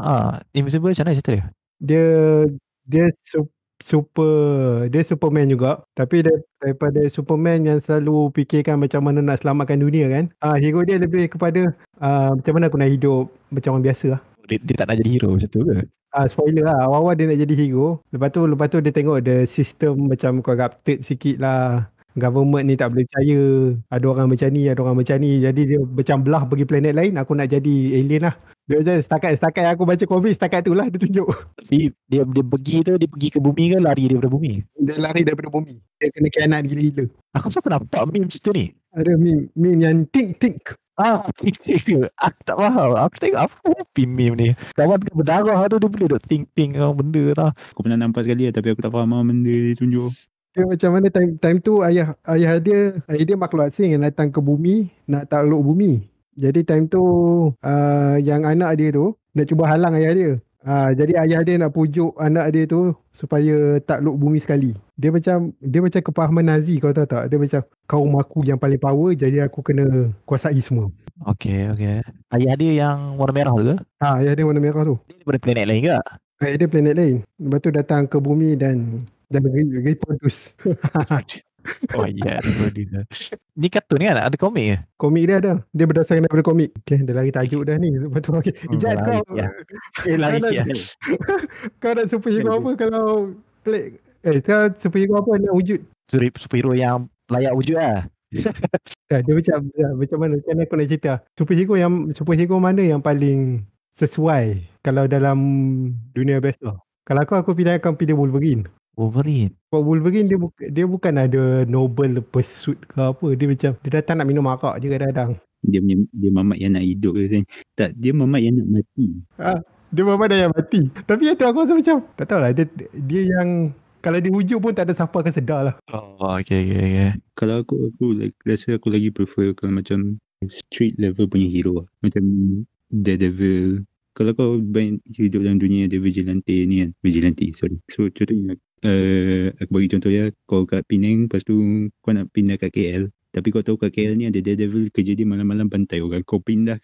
Speaker 3: Invisible macam mana cerita dia?
Speaker 1: Dia Superman juga. Tapi daripada Superman yang selalu fikirkan macam mana nak selamatkan dunia kan. Hero dia lebih kepada macam mana aku nak hidup macam orang biasa lah.
Speaker 3: Dia tak nak jadi hero macam tu ke?
Speaker 1: Spoiler lah. Awal-awal dia nak jadi hero. Lepas tu dia tengok the system macam corrupted sikit lah. Government ni tak boleh percaya. Ada orang macam ni, ada orang macam ni. Jadi dia macam belah pergi planet lain. Aku nak jadi alien lah. Dia macam setakat aku baca komik, setakat tu lah dia tunjuk.
Speaker 3: Tapi dia pergi ke bumi ke lari daripada bumi?
Speaker 1: Dia lari daripada bumi. Dia kena kianat gila-gila.
Speaker 3: Aku rasa aku nampak meme cerita ni.
Speaker 1: Ada meme yang think.
Speaker 3: Aku tak faham. Aku tengok apa meme ni. Kawan tengah berdarah tu dia boleh duk think benda tau.
Speaker 2: Aku pernah nampak sekali tapi aku tak faham benda dia tunjuk.
Speaker 1: Dia macam mana time tu ayah dia makhluk asing yang datang ke bumi nak takluk bumi. Jadi time tu yang anak dia tu nak cuba halang ayah dia. Jadi ayah dia nak pujuk anak dia tu supaya takluk bumi sekali. Dia macam kepahaman Nazi, kau tahu tak? Dia macam kaum aku yang paling power, jadi aku kena kuasai semua.
Speaker 3: Okay. Ayah dia yang warna merah tu ke?
Speaker 1: Ayah dia warna merah tu.
Speaker 3: Dia daripada planet lain ke?
Speaker 1: Ayah dia planet lain. Lepas tu datang ke bumi dan reproduce.
Speaker 3: Ni kartun kan? Ada komik ke?
Speaker 1: Komik dia ada. Dia berdasarkan daripada komik. Okay, dia lari tajuk dah ni. Lepas tu Ijat kau
Speaker 3: lari sikit.
Speaker 1: Kau nak superhero apa kalau pelik? Kau superhero apa nak wujud?
Speaker 3: Superhero yang layak wujud lah.
Speaker 1: Dia macam mana? Kan aku nak cerita. Superhero mana yang paling sesuai kalau dalam dunia best tu? Kalau aku akan pilih Wolverine. Wolverine dia bukan ada noble pursuit ke apa. Dia datang nak minum arak je kadang-kadang.
Speaker 2: Dia mamat yang nak hidup ke? Tak, dia mamat yang nak mati.
Speaker 1: Dia mamat dah yang mati. Tapi yang tu aku rasa macam tak tahulah, dia yang kalau dia wujud pun tak ada siapa akan sedar lah.
Speaker 3: Okay.
Speaker 2: Kalau aku rasa aku lagi prefer kalau macam street level punya hero lah. Macam Daredevil. Kalau kau hidup dalam dunia dia vigilante ni kan. So contohnya aku bagi contoh ya, kau kat Penang, lepas tu kau nak pindah kat KL, tapi kau tahu kat KL ni ada Daredevil, kerja dia malam-malam bantai orang. Kau pindah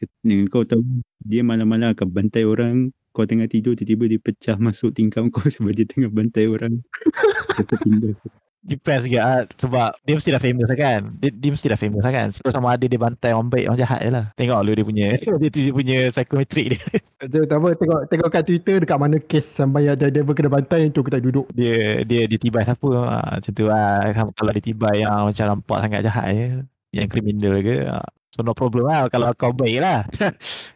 Speaker 2: kau tahu dia malam-malam akan bantai orang. Kau tengah tidur, tiba-tiba dia pecah masuk tingkap kau sebab dia tengah bantai orang. Kau pindah.
Speaker 3: Depends juga sebab dia mesti dah famous kan. Dia mesti dah famous kan. So sama ada dia bantai orang baik orang jahat je lah. Tengok lu dia punya psychometric dia.
Speaker 1: Tengok kat Twitter dekat mana kes sampai ada devil kena bantai, itu kita duduk.
Speaker 3: Dia tibai siapa macam tu lah. Kalau dia tibai yang macam nampak sangat jahat je, yang kriminal ke, So no problem lah kalau kau baik lah.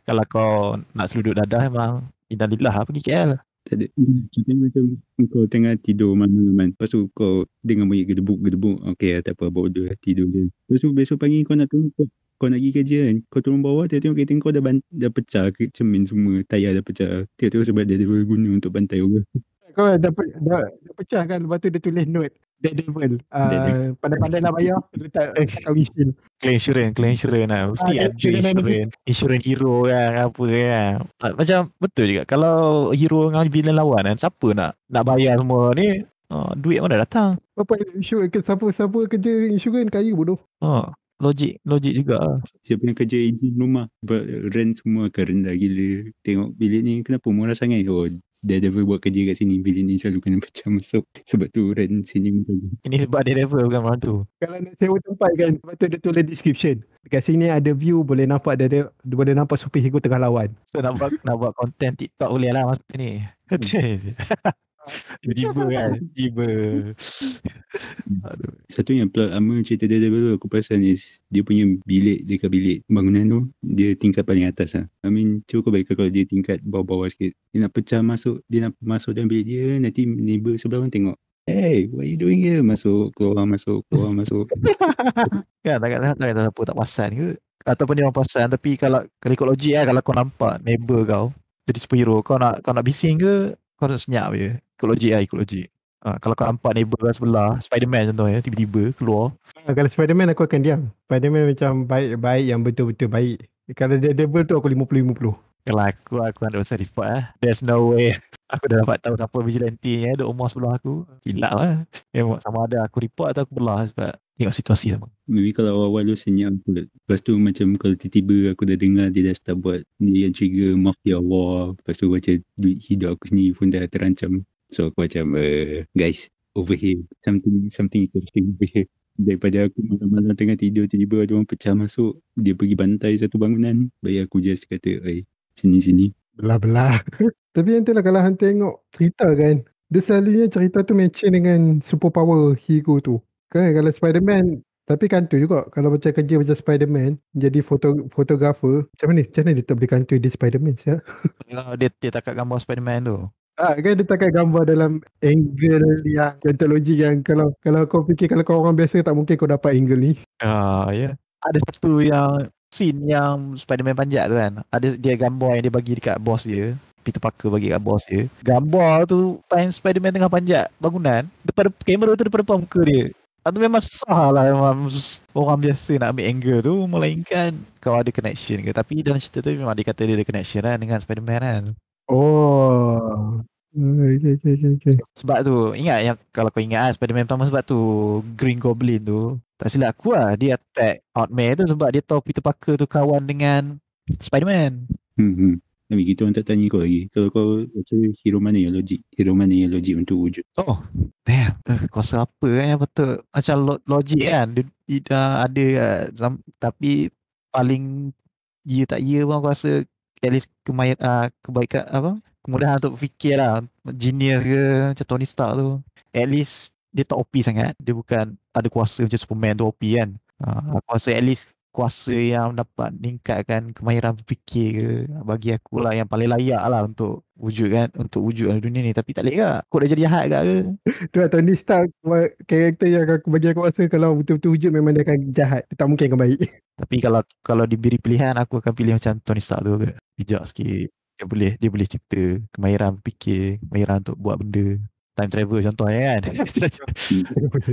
Speaker 3: Kalau kau nak seluduk dadah memang innalillah pergi KL.
Speaker 2: Tak ada. Contohnya macam kau tengah tidur malam-malam. Lepas tu kau dengar bunyi gedebuk-gedebuk. Okey, tak apa, bodoh lah, tidur je. Lepas tu besok pagi kau nak turun, kau nak pergi kerja kan. Kau turun bawah, tengok kereta kau dah pecah. Cermin semua, tayar dah pecah. Tengok sebab dia guna untuk bantai orang.
Speaker 1: Kau dah pecah kan, lepas tu dia tulis note Daredevil. Pandai-pandai lah bayar, letak mesin.
Speaker 3: Claim insurance lah. Mesti ada insurance hero kan, apa kan. Macam betul juga. Kalau hero dengan villain lawan kan, siapa nak bayar semua ni? Duit mana datang?
Speaker 1: Apa siapa kerja insurans kaya bodoh.
Speaker 3: Logik juga.
Speaker 2: Siapa yang kerja enjin rumah, rent semua akan rendah gila. Tengok bilik ni kenapa murah sangat. Daredevil buat kerja kat sini, bilik ni selalu kena pecah masuk. Sebab tu rent sini pun.
Speaker 3: Ini sebab Daredevil bukan orang tu.
Speaker 1: Kalau nak sewa tempat kan, lepas tu dia tulis description. Dekat sini ada view, boleh nampak boleh nampak superhero tengah lawan.
Speaker 3: So nak buat konten TikTok boleh lah masuk sini. Tiba-tiba kan.
Speaker 2: Satu yang plot lama cerita Daredevil aku perasan is dia punya bilik dekat bilik bangunan tu, dia tingkat paling atas lah. I mean, cuba kau bayangkan kalau dia tingkat bawah-bawah sikit, dia nak pecah masuk, dia nak masuk dalam bilik dia, nanti neighbor sebelah pun tengok, hey, what you doing here? Keluar masuk.
Speaker 3: Kan tak apa tak perasan ke? Ataupun dia orang perasan, tapi kalau ikut logik lah, kalau kau nampak neighbor kau jadi superhero, kau nak bising ke? Kau nak senyap je. Ikut logik. Kalau kau nampak neighbor kau sebelah, Spiderman contohnya, tiba-tiba keluar.
Speaker 1: Kalau Spiderman aku akan diam. Spiderman macam baik yang betul-betul baik. Kalau Daredevil tu aku 50-50.
Speaker 3: Kalau aku 100% report lah. There's no way. Aku dah dapat tahu siapa vigilante ni duduk rumah sebelah aku. Hilap lah. Memang sama ada aku report atau aku belah sebab tengok situasi sama.
Speaker 2: Maybe kalau awal-awal tu senyap aku. Lepas tu macam kalau tiba-tiba aku dah dengar dia dah start buat dia yang trigger Mafia War. Lepas tu macam duit hidup aku sendiri pun dah terancam. So aku macam guys, over here. Something interesting over here. Daripada aku malam-malam tengah tidur, tiba-tiba ada orang pecah masuk, dia pergi bantai satu bangunan, bayi aku just kata, sini.
Speaker 1: Belah. Tapi yang tu lah, kalau hang tengok cerita kan, dia selalunya cerita tu matching dengan superpower hero tu. Kan kalau Spiderman, tapi kan tu juga, kalau macam kerja macam Spiderman, jadi fotografer, macam mana dia tak boleh kantor dia Spiderman siap?
Speaker 3: Kalau dia takat gambar Spiderman tu.
Speaker 1: Kan dia takat gambar dalam angle yang teknologi yang kalau kau fikir kalau kau orang biasa tak mungkin kau dapat angle ni.
Speaker 3: Ya. Ada satu yang scene yang Spiderman panjat tu kan. Ada dia gambar yang dia bagi dekat boss dia. Peter Parker bagi kat boss dia. Gambar tu time Spiderman tengah panjat bangunan, depan kamera tu depan muka dia. Itu memang sah lah, memang orang biasa nak ambil angle tu, melainkan kau ada connection ke. Tapi dalam cerita tu memang dia kata dia ada connection kan dengan Spiderman kan.
Speaker 1: Oh. Okay.
Speaker 3: Sebab tu ingat yang kalau kau ingat Spiderman pertama, sebab tu Green Goblin tu tak silap aku lah, dia attack Outman tu sebab dia tahu Peter Parker tu kawan dengan Spiderman.
Speaker 2: Tapi kita orang tak tanya kau lagi. Kalau kau hero mana yang logik untuk wujud?
Speaker 3: Oh damn, kau rasa apa yang betul macam logik kan dia ada tapi paling tak pun aku rasa at least kebaikan apa, kemudahan untuk fikir lah, genius ke macam Tony Stark tu, at least dia tak OP sangat, dia bukan ada kuasa macam Superman tu OP kan. Aku rasa at least kuasa yang dapat meningkatkan kemahiran berfikir ke, bagi aku lah yang paling layak lah untuk wujud dalam dunia ni. Tapi tak boleh ke aku dah jadi jahat ke
Speaker 1: tu lah Tony Stark, karakter yang bagi aku rasa kalau betul-betul wujud memang dia akan jahat, dia tak mungkin akan baik.
Speaker 3: Tapi kalau diberi pilihan, aku akan pilih macam Tony Stark tu ke, bijak sikit. Dia boleh cipta kemahiran berfikir, kemahiran untuk buat benda, time travel contohnya kan.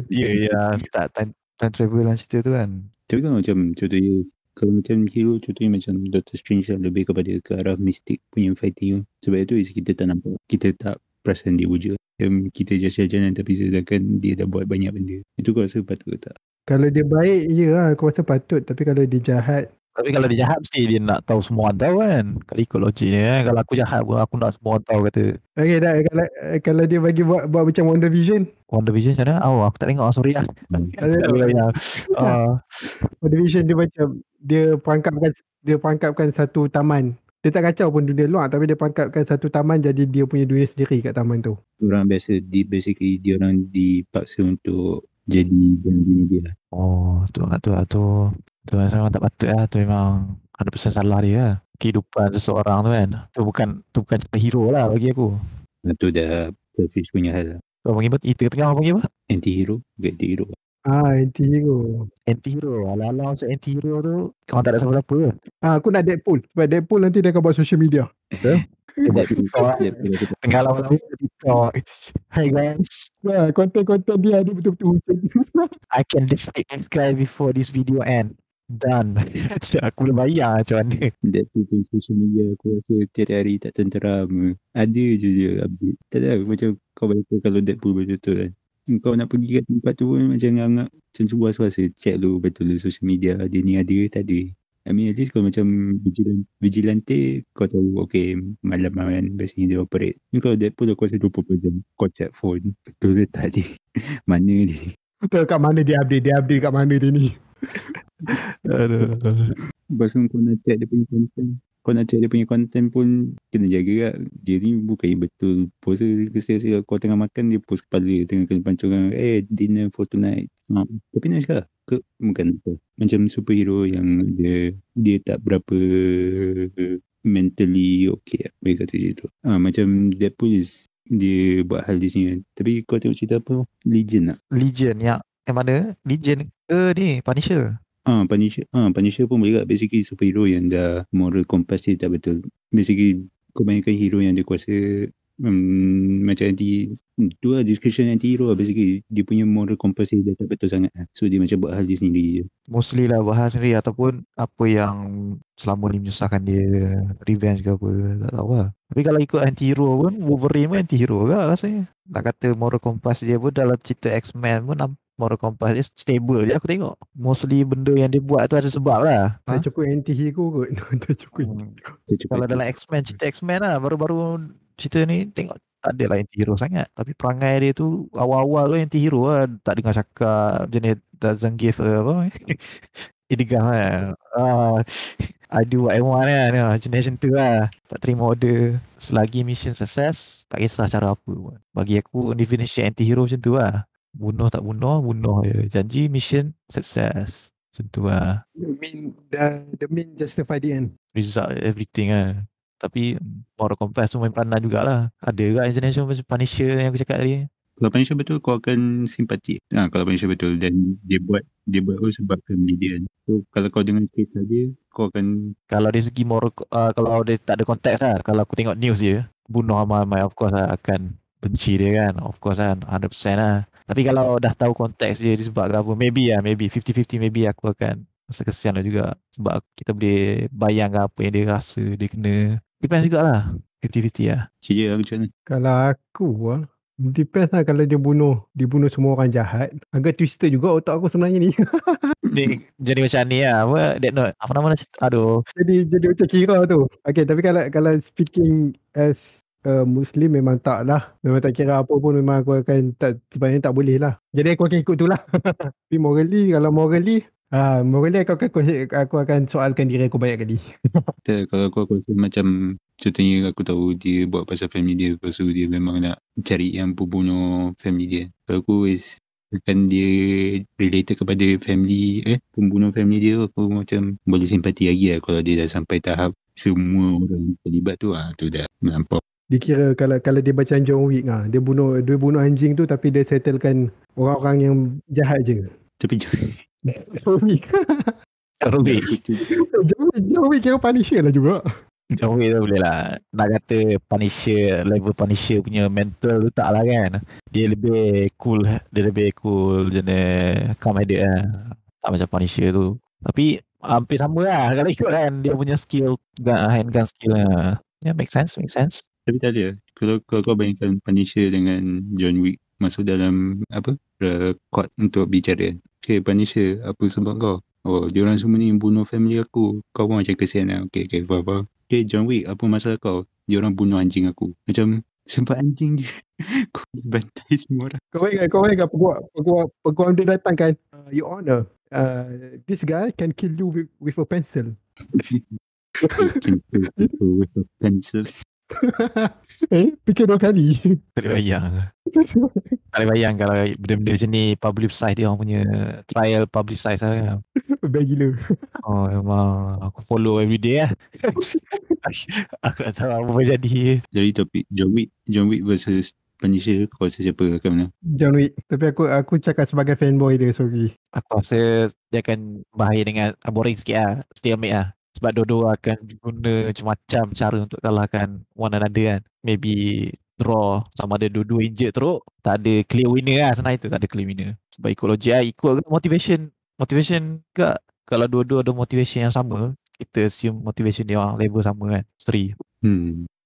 Speaker 3: Dia yang start time travel dalam cerita tu kan.
Speaker 2: Tapi kan macam contohnya, kalau macam hero contohnya macam Doctor Strange lah, lebih kepada ke arah mystic punya fighting. Sebab itu kita tak nampak, kita tak perasan dia wujud. Kita just jalan tapi sedangkan dia dah buat banyak benda. Itu kau rasa patut ke tak?
Speaker 1: Kalau dia baik, ya aku rasa patut. Tapi kalau dia jahat,
Speaker 3: kalau dia jahat mesti dia nak tahu semua orang tahu kan. Kalau ikut logik ni kan, kalau aku jahat pun aku nak semua orang tahu kata.
Speaker 1: Okay dah, kalau dia bagi buat macam Wonder Vision
Speaker 3: macam mana? Aku tak tengok, sorry lah.
Speaker 1: Wonder Vision dia macam dia perangkapkan satu taman. Dia tak kacau pun dunia luar, tapi dia perangkapkan satu taman jadi dia punya dunia sendiri kat taman tu.
Speaker 2: Orang biasa basically dia orang dipaksa untuk jadi ganggu dia.
Speaker 3: Oh, tu memang tak patut lah. Tu memang 100% salah dia. Kehidupan seseorang tu kan. Tu bukan cerita hero lah bagi aku.
Speaker 2: Itu dah selfish punya hal.
Speaker 3: Kau panggil apa? Kita tengah panggil apa?
Speaker 2: Anti-hero, bukan anti-hero.
Speaker 1: Anti-hero.
Speaker 3: Anti-hero. Alah-alah macam anti-hero tu kau tak ada siapa-siapa ke?
Speaker 1: Aku nak Deadpool. Sebab Deadpool nanti dia akan buat social media.
Speaker 3: Betul? Dia buat TikTok lah. Tengah lama-lama TikTok. Hi guys.
Speaker 1: Konten-konten dia ada betul-betul
Speaker 3: I can defeat this guy before this video end. Done. Aku boleh bayar macam mana.
Speaker 2: Deadpool punya social media aku rasa tiap hari tak tenteram. Ada je dia update. Tak tahu macam kau baca kalau Deadpool betul-betul kan. Kau nak pergi kat tempat tu pun macam ngangak. Macam puas-puasa. Check lu betul social media dia ni ada ke tak ada. I mean at least kalau macam vigilante kau tahu okay malam-malam biasanya dia operate. Ni kalau Deadpool aku rasa 24 jam. Kau check phone. Betul ke tak dia? Mana dia?
Speaker 1: Betul kat mana dia update. Dia update kat mana dia ni.
Speaker 3: Aduh.
Speaker 2: Lepas tu kau nak check dia punya content. Kau nak check dia punya content pun kena jaga lah. Dia ni bukan yang betul post dia. Kau tengah makan dia post kepala tengah kena pancungan. Dinner for tonight. Tapi nice lah. Bukan macam superhero yang dia tak berapa mentally okay lah. Bagi kata dia tu. Macam Deadpool dia buat hal di sini kan. Tapi kau tengok cerita apa? Legion lah.
Speaker 3: Legion yang mana? Legion ke ni Punisher?
Speaker 2: Punisher pun boleh kat basically superhero yang dah moral compass dia tak betul. Basically kebanyakan hero yang dia kuasa macam tu lah description anti-hero lah basically. Dia punya moral compass dia tak betul sangat lah. So dia macam buat hal dia sendiri je.
Speaker 3: Mostly lah buat hal sendiri ataupun apa yang selama ni menyusahkan dia, revenge ke apa, tak tahu lah. Tapi kalau ikut anti-hero pun, Wolverine pun anti-hero lah rasanya. Nak kata moral compass dia pun dalam cerita X-Men pun moral compass dia stable je aku tengok. Mostly benda yang dia buat tu ada sebab lah.
Speaker 1: Tak cukup anti-hero kot. Tak cukup.
Speaker 3: Kalau dalam X-Men, cerita X-Men lah, baru-baru cerita ni tengok tak ada lah anti-hero sangat. Tapi perangai dia tu awal-awal tu anti-hero lah. Tak dengar cakap jenis doesn't give apa Idigam lah. I do what I want lah. Jenis macam tu lah. Tak terima order. Selagi mission sukses, tak kisah cara apa pun. Bagi aku definition anti-hero macam tu lah. Bunuh tak bunuh je. Janji mission sukses. Macam tu lah.
Speaker 1: The main justify the end.
Speaker 3: Result everything lah. Tapi moral compass tu main peranan jugalah. Ada juga international macam Punisher yang aku cakap tadi.
Speaker 2: Kalau Punisher betul kau akan simpati. Kalau Punisher betul dan dia buat sebab family dia. So kalau kau dengan kisah dia kau akan,
Speaker 3: kalau dari segi moral kalau dia tak ada konteks lah. Kalau aku tengok news dia bunuh ramai of course lah, akan benci dia kan. Of course kan 100% lah. Tapi kalau dah tahu konteks dia disebabkan apa, maybe 50-50 maybe aku akan rasa kesian lah juga. Sebab kita boleh bayangkan apa yang dia rasa dia kena. Depends jugalah. 50-50 lah.
Speaker 2: Cik macam mana?
Speaker 1: Kalau aku depends lah. Kalau dia bunuh semua orang jahat, agak twisted juga otak aku sebenarnya ni.
Speaker 3: Jadi macam ni lah. Apa Death Note? Apa nama nak aduh.
Speaker 1: Jadi macam kira tu. Okay, tapi kalau speaking as Muslim memang tak lah. Memang tak kira apa pun, memang aku akan sebenarnya tak boleh lah. Jadi aku akan ikut tu lah. Tapi morally aku akan soalkan diri aku banyak kali.
Speaker 2: Kalau aku macam contohnya aku tahu dia buat pasal family dia, lepas tu dia memang nak cari yang pembunuh family dia. Kalau aku kan dia related kepada family pembunuh family dia, aku macam boleh simpati lagi lah. Kalau dia dah sampai tahap semua orang terlibat tu tu dah melampau.
Speaker 1: Dikira kalau dia macam John Wick dia bunuh anjing tu tapi dia settlekan orang-orang yang jahat je.
Speaker 2: Tapi
Speaker 1: John Wick kira Punisher lah juga.
Speaker 3: John Wick tu boleh lah. Nak kata Punisher, level Punisher punya mental tu tak lah kan. Dia lebih cool jenis calm-headed lah. Tak macam Punisher tu. Tapi hampir sama lah kalau ikut kan dia punya skill, handgun skill lah. Make sense.
Speaker 2: Tapi tak ada. Kalau kau bayangkan Punisher dengan John Wick masuk dalam court untuk bicara. Okay, Punisher, apa sebab kau? Diorang semua ni bunuh family aku. Kau pun macam kesian lah. Okay, faham. Okay, John Wick, apa masalah kau? Diorang bunuh anjing aku. Macam sebab anjing je. Kau bantai semua orang.
Speaker 1: Kau ingat peguam dia datang kan? Your Honor, this guy can kill you with a pencil.
Speaker 2: Can kill people with a pencil.
Speaker 1: Fikir 2 kali.
Speaker 3: Tak boleh bayang. Tak boleh bayang kalau benda-benda macam ni publicize dia orang punya trial publicize lah.
Speaker 1: Best gila.
Speaker 3: Oh memang aku follow everyday lah. Aku tak tahu apa boleh jadi.
Speaker 2: Jadi topik John Wick versus Punisher, kau rasa siapa akan menang?
Speaker 1: John Wick. Tapi aku cakap sebagai fanboy dia, sorry.
Speaker 3: Aku rasa dia akan bahaya dengan boring sikit lah. Stalemate lah. Sebab dua-dua akan guna macam-macam cara untuk kalahkan one another kan. Maybe draw, sama ada dua-dua injured teruk. Tak ada clear winner lah. Senang itu tak ada clear winner. Sebab ikut logik lah. Ikut motivation ke. Kalau dua-dua ada motivation yang sama, kita assume motivation dia orang level sama kan. Story.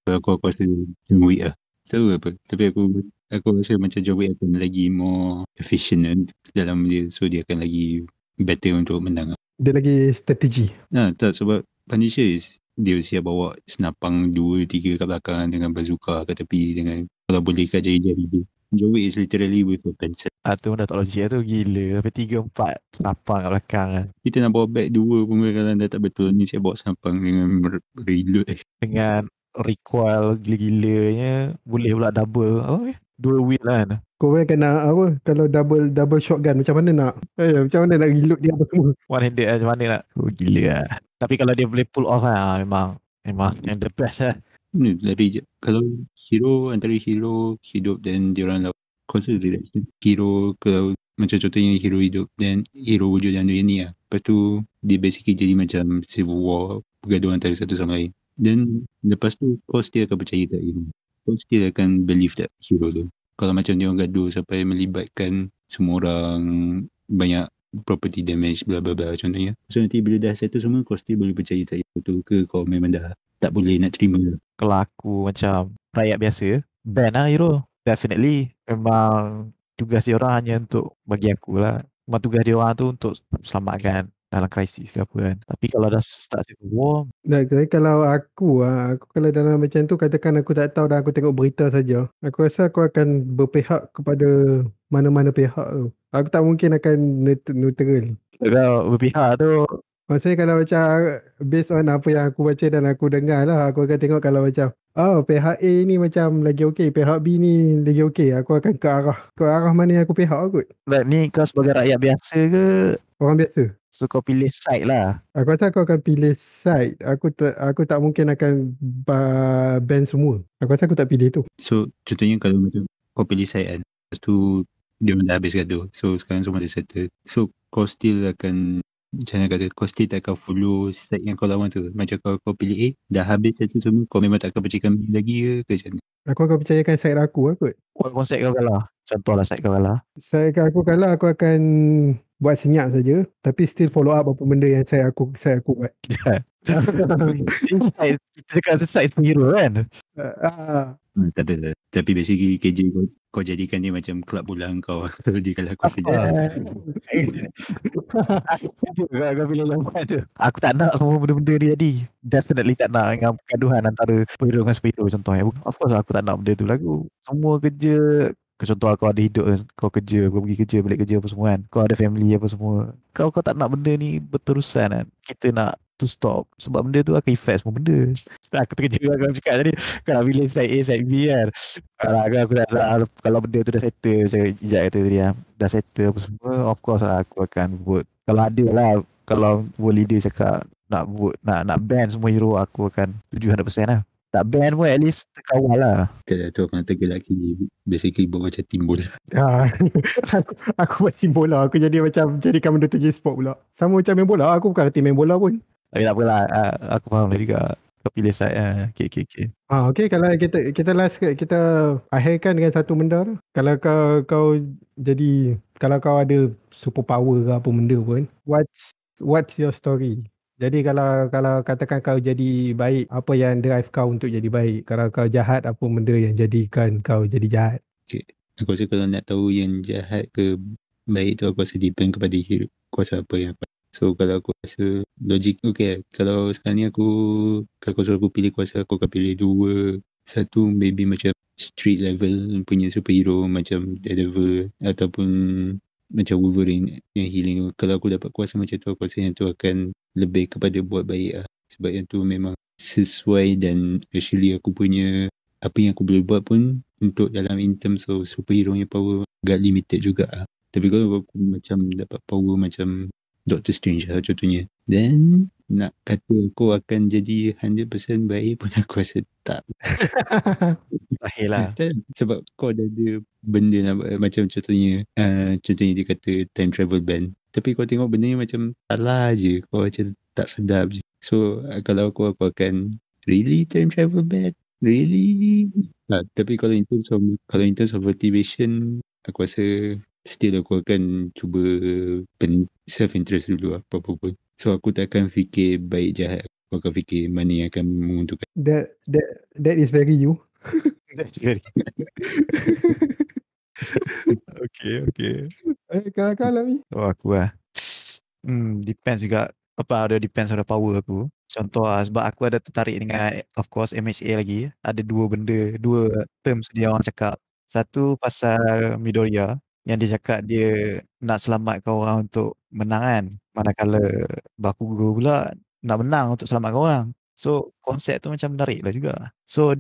Speaker 2: Kalau aku rasa John Wick lah. Tahu apa? Tapi aku rasa macam John Wick akan lagi more efficient dalam dia. So dia akan lagi better untuk menang.
Speaker 1: Dia lagi strategi.
Speaker 2: Tak, sebab Punisher dia siap bawa senapang 2-3 kat belakang dengan bazooka kat tepi dengan kalau boleh kat jari-jari dia. John Wick is literally with a pencil.
Speaker 3: Tu dah tak logik tu, gila. Sampai 3-4 senapang kat belakang kan.
Speaker 2: Kita nak bawa back 2 pun kadang dah tak betul. Ni siap bawa senapang dengan reload.
Speaker 3: Dengan recoil gila-gilanya, boleh pula double apa ni? 2 wheel kan.
Speaker 1: Kau kena apa? Kalau double shotgun macam mana nak? Macam mana nak reload dia apa semua?
Speaker 3: One handed macam mana nak? Gila lah. Tapi kalau dia boleh pull off lah, memang yang the best lah.
Speaker 2: Ni lari je. Kalau antara hero hidup dan diorang lawan concert direction. Hero kalau macam contohnya hero hidup dan hero wujud yang ni lah. Lepas tu dia basically jadi macam civil war, bergaduh antara satu sama lain. Dan lepas tu kau still akan percaya tak hero. Kau still akan believe that hero tu. Kalau macam dia orang gaduh sampai melibatkan semua orang, banyak property damage bla bla bla contohnya. So nanti bila dah settle semua, kau still boleh percaya tak hero tu ke kau memang dah tak boleh nak terima.
Speaker 3: Kalau aku macam rakyat biasa, ban lah hero. Definitely. Memang tugas dia orang hanya untuk, bagi aku lah, memang tugas dia orang tu untuk selamatkan dalam krisis ke apa kan. Tapi kalau dah start civil war,
Speaker 1: kalau aku kalau dalam macam tu, katakan aku tak tahu dah, aku tengok berita saja, aku rasa aku akan berpihak kepada mana-mana pihak tu. Aku tak mungkin akan neutral.
Speaker 3: kalau berpihak tu,
Speaker 1: Maksudnya kalau macam based on apa yang aku baca dan aku dengar lah, aku akan tengok kalau macam pihak A ni macam lagi okey, pihak B ni lagi okey, aku akan ke arah mana yang aku pihak kot.
Speaker 3: ni kau sebagai rakyat biasa ke
Speaker 1: Orang biasa?
Speaker 3: So kau pilih side lah.
Speaker 1: Aku rasa aku akan pilih side. Aku tak mungkin akan ban semua. Aku rasa aku tak pilih tu.
Speaker 2: So contohnya kalau macam kau pilih side kan, lepas tu dia dah habis gaduh, so sekarang semua dah settle, so kau still akan macam mana kata, kau still tak akan follow side yang kau lawan tu. Macam kau pilih A, dah habis settle semua, kau memang tak akan percaykan B lagi ke macam mana?
Speaker 1: Aku akan percayakan side aku lah kot.
Speaker 3: Konsep kau kalah. Contohlah side kau kalah.
Speaker 1: Side aku kalah, aku akan buat senyap saja, tapi still follow up apa benda yang side aku buat.
Speaker 3: Kita cakap side superhero kan.
Speaker 2: Tak ada. Tapi basically KJ kau jadikan dia macam kelab bola kau. Kalau dia kalah kau saja.
Speaker 3: Kau pilih lawan tu. Aku tak nak semua benda-benda dia jadi. Definitely tak nak dengan pergaduhan antara superhero dengan superhero contohnya. Of course aku tak nak benda tu lagu. Semua kerja, contoh kau ada hidup, kau kerja, kau pergi kerja, balik kerja apa semua kan. Kau ada family apa semua. Kau tak nak benda ni berterusan kan. Kita nak to stop. Sebab benda tu akan effect semua benda. Aku terkejut aku cakap tadi. Kalau pilih side A, side B kan. Aku tak nak. Kalau benda tu dah settle, saya Ijat kata tadi dah settle apa semua, of course lah aku akan vote. Kalau ada lah, kalau world leader cakap nak vote, nak ban semua hero, aku akan 700% lah. Tak ban pun at least terkawal lah.
Speaker 2: Tu orang tergelak KJ basically buat macam tim bola.
Speaker 1: Aku buat tim bola. Aku jadi macam jadikan benda tu jadi sport pula. Sama macam main bola. Aku bukan tim main bola pun.
Speaker 3: Tapi tak apalah, aku faham lah juga. Kau pilih side Okay.
Speaker 1: Okay, kalau kita last, kita akhirkan dengan satu benda tu. Kalau kau jadi, kalau kau ada superpower ke apa benda pun, what's your story? Jadi kalau katakan kau jadi baik, apa yang drive kau untuk jadi baik? Kalau kau jahat, apa benda yang jadikan kau jadi jahat?
Speaker 2: Okay. Aku rasa kalau nak tahu yang jahat ke baik tu, aku rasa depend kepada hero. Kuasa apa yang aku. So kalau aku rasa logik, okay, kalau sekarang ni kalau kau suruh aku pilih kuasa, aku akan pilih 2. Satu maybe macam street level punya superhero macam Daredevil ataupun macam Wolverine yang healing. Kalau aku dapat kuasa macam tu, aku rasa yang tu akan lebih kepada buat baik lah. Sebab yang tu memang sesuai dan actually aku punya apa yang aku boleh buat pun untuk dalam in terms of superhero punya power agak limited juga lah. Tapi kalau aku macam dapat power macam Doctor Strange lah contohnya, then nak kata aku akan jadi 100% baik pun aku rasa tak.
Speaker 3: Lahir lah.
Speaker 2: Sebab kau dah ada benda nak buat, macam contohnya dia kata time travel ban, tapi kau tengok benda ni macam salah je, kau macam tak sedap je. So kalau aku akan really time travel ban, really. Tapi kalau in terms of motivation, aku rasa still aku akan cuba self interest dulu apa-apa pun. So aku tak akan fikir baik jahat, aku akan fikir mana yang akan menguntungkan.
Speaker 1: That is very you.
Speaker 3: That's very okay.
Speaker 1: Kalau ni.
Speaker 3: Aku lah. Depends juga. Ada depends on the power aku. Contoh lah, sebab aku ada tertarik dengan of course MHA lagi. Ada dua terms dia orang cakap. Satu pasal Midoriya yang dia cakap dia nak selamatkan orang untuk menang kan. Manakala Bakugo pula nak menang untuk selamatkan orang. So konsep tu macam menarik lah juga. So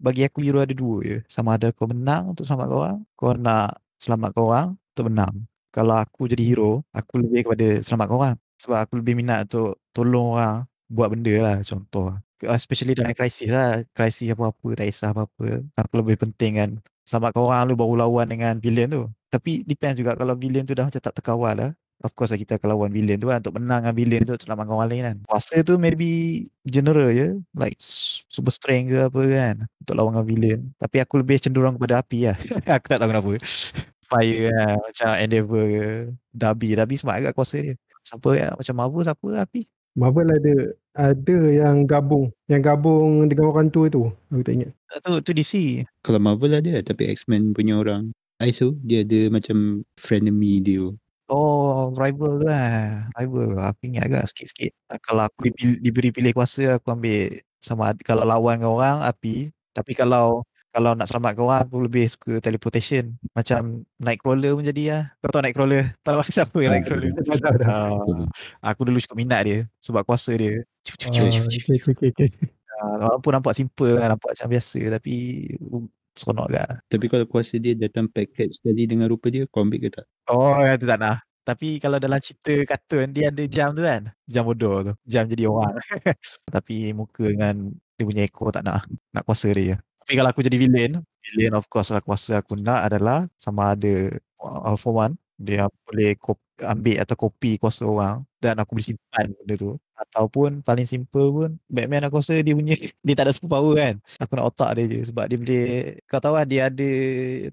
Speaker 3: bagi aku hero ada dua je. Sama ada kau menang untuk selamatkan orang, kau nak selamatkan orang untuk menang. Kalau aku jadi hero, aku lebih kepada selamatkan orang. Sebab aku lebih minat untuk tolong orang buat benda lah, contoh. Especially dalam krisis lah. Krisis apa-apa, tak kisah apa-apa. Aku lebih penting kan selamatkan orang lu baru lawan dengan villain tu. Tapi depends juga kalau villain tu dah macam tak terkawal lah. Of course lah kita akan lawan villain tu kan, untuk menang dengan villain tu, selamatkan orang lain kan. Kuasa tu maybe general je, like super strength ke apa kan, untuk lawan dengan villain. Tapi aku lebih cenderung kepada api lah. Aku tak tahu kenapa. Fire lah, macam Endeavor ke Dabi smart agak kuasa dia. Siapa ya, macam Marvel siapa lah api.
Speaker 1: Marvel ada yang gabung dengan orang tua tu. Aku tak ingat.
Speaker 3: Tu DC.
Speaker 2: Kalau Marvel ada, tapi X-Men punya orang ISO dia ada macam frenemy dia.
Speaker 3: Oh, rival tu lah. Rival. Aku ingat agak sikit-sikit. Kalau aku diberi pilih kuasa, aku ambil sama kalau lawan dengan orang api. Tapi kalau nak selamatkan orang, aku lebih suka teleportation. Macam Nightcrawler pun jadi lah. Kau tahu Nightcrawler? Tahu siapa Nightcrawler? Aku dulu cukup minat dia sebab kuasa dia.
Speaker 1: Okay.
Speaker 3: Walaupun nampak simple lah, nampak macam biasa, tapi seronok agak.
Speaker 2: Tapi kalau kuasa dia datang package sekali dengan rupa dia, kau ambil ke tak?
Speaker 3: Oh, itu tak nak. Tapi kalau dalam cerita kartun, dia ada jam tu kan. Jam bodoh tu. Jam jadi orang. Tapi muka dengan dia punya ekor tak nak. Nak kuasa dia. Tapi kalau aku jadi villain of course lah kuasa aku nak adalah sama ada Alpha One. Dia boleh ambil atau copy kuasa orang dan aku boleh simpan benda tu. Ataupun paling simple pun Batman aku rasa dia punya dia tak ada superpower kan. Aku nak otak dia je sebab dia boleh, kau tahu lah dia ada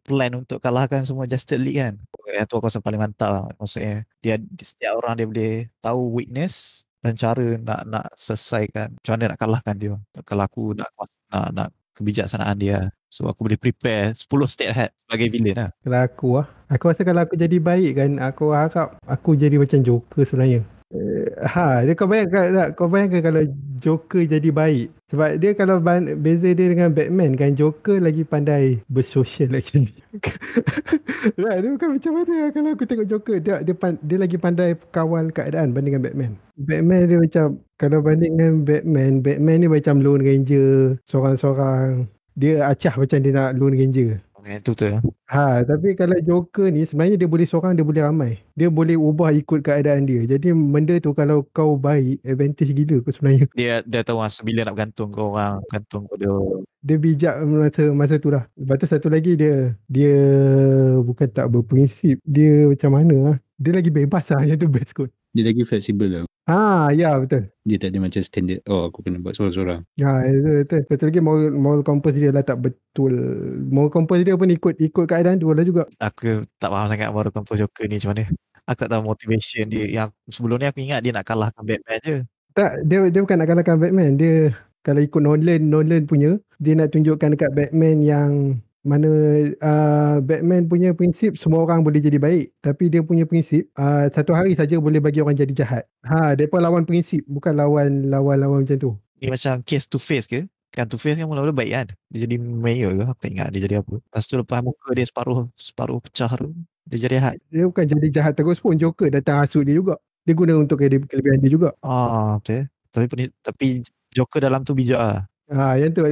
Speaker 3: plan untuk kalahkan semua Justice League kan. Yang tu aku rasa paling mantap lah. Maksudnya setiap orang dia boleh tahu weakness dan cara nak selesaikan, macam mana nak kalahkan dia. Kalau aku nak kebijaksanaan dia. So aku boleh prepare 10 step ahead sebagai villain lah.
Speaker 1: Kalau aku rasa kalau aku jadi baik kan, aku harap aku jadi macam Joker sebenarnya. Kau bayangkan kalau Joker jadi baik. Sebab dia kalau beza dia dengan Batman kan, Joker lagi pandai bersosial actually. Dia bukan macam mana kalau aku tengok Joker, dia lagi pandai kawal keadaan banding dengan Batman. Batman dia macam, kalau banding dengan Batman ni macam Lone Ranger, seorang-seorang. Dia acah macam dia nak Lone Ranger.
Speaker 3: Itu tu.
Speaker 1: Tapi kalau Joker ni sebenarnya dia boleh seorang, dia boleh ramai. Dia boleh ubah ikut keadaan dia. Jadi benda tu kalau kau baik, advantage gila kau sebenarnya.
Speaker 3: Dia tahu bila nak bergantung ke orang, bergantung ke dia.
Speaker 1: Dia bijak masa tu lah. Lepas tu satu lagi dia bukan tak berprinsip. Dia macam mana lah. Dia lagi bebas lah. Yang tu best kot.
Speaker 2: Dia lagi fleksibel lah.
Speaker 1: Ya betul.
Speaker 2: Dia tak ada macam standard, aku kena buat seorang-seorang.
Speaker 1: Ya betul. Satu lagi moral compass dia lah tak betul. Moral compass dia pun ikut keadaan tu lah juga.
Speaker 3: Aku tak faham sangat moral compass Joker ni macam mana. Aku tak tahu motivation dia. Yang sebelum ni aku ingat dia nak kalahkan Batman je.
Speaker 1: Tak, dia bukan nak kalahkan Batman. Dia kalau ikut Nolan punya, dia nak tunjukkan dekat Batman yang mana Batman punya prinsip semua orang boleh jadi baik, tapi dia punya prinsip satu hari saja boleh bagi orang jadi jahat. Dia pun lawan prinsip, bukan lawan macam tu.
Speaker 3: Ni macam case to face ke? Kan to face kan mula-mula baik kan? Dia jadi mayor ke? Aku tak ingat dia jadi apa. Lepas tu lepas muka dia separuh pecah tu, dia jadi jahat.
Speaker 1: Dia bukan jadi jahat terus pun, Joker datang hasut dia juga. Dia guna untuk kelebihan dia juga.
Speaker 3: Betul. Tapi Joker dalam tu bijak lah.
Speaker 1: Yang tu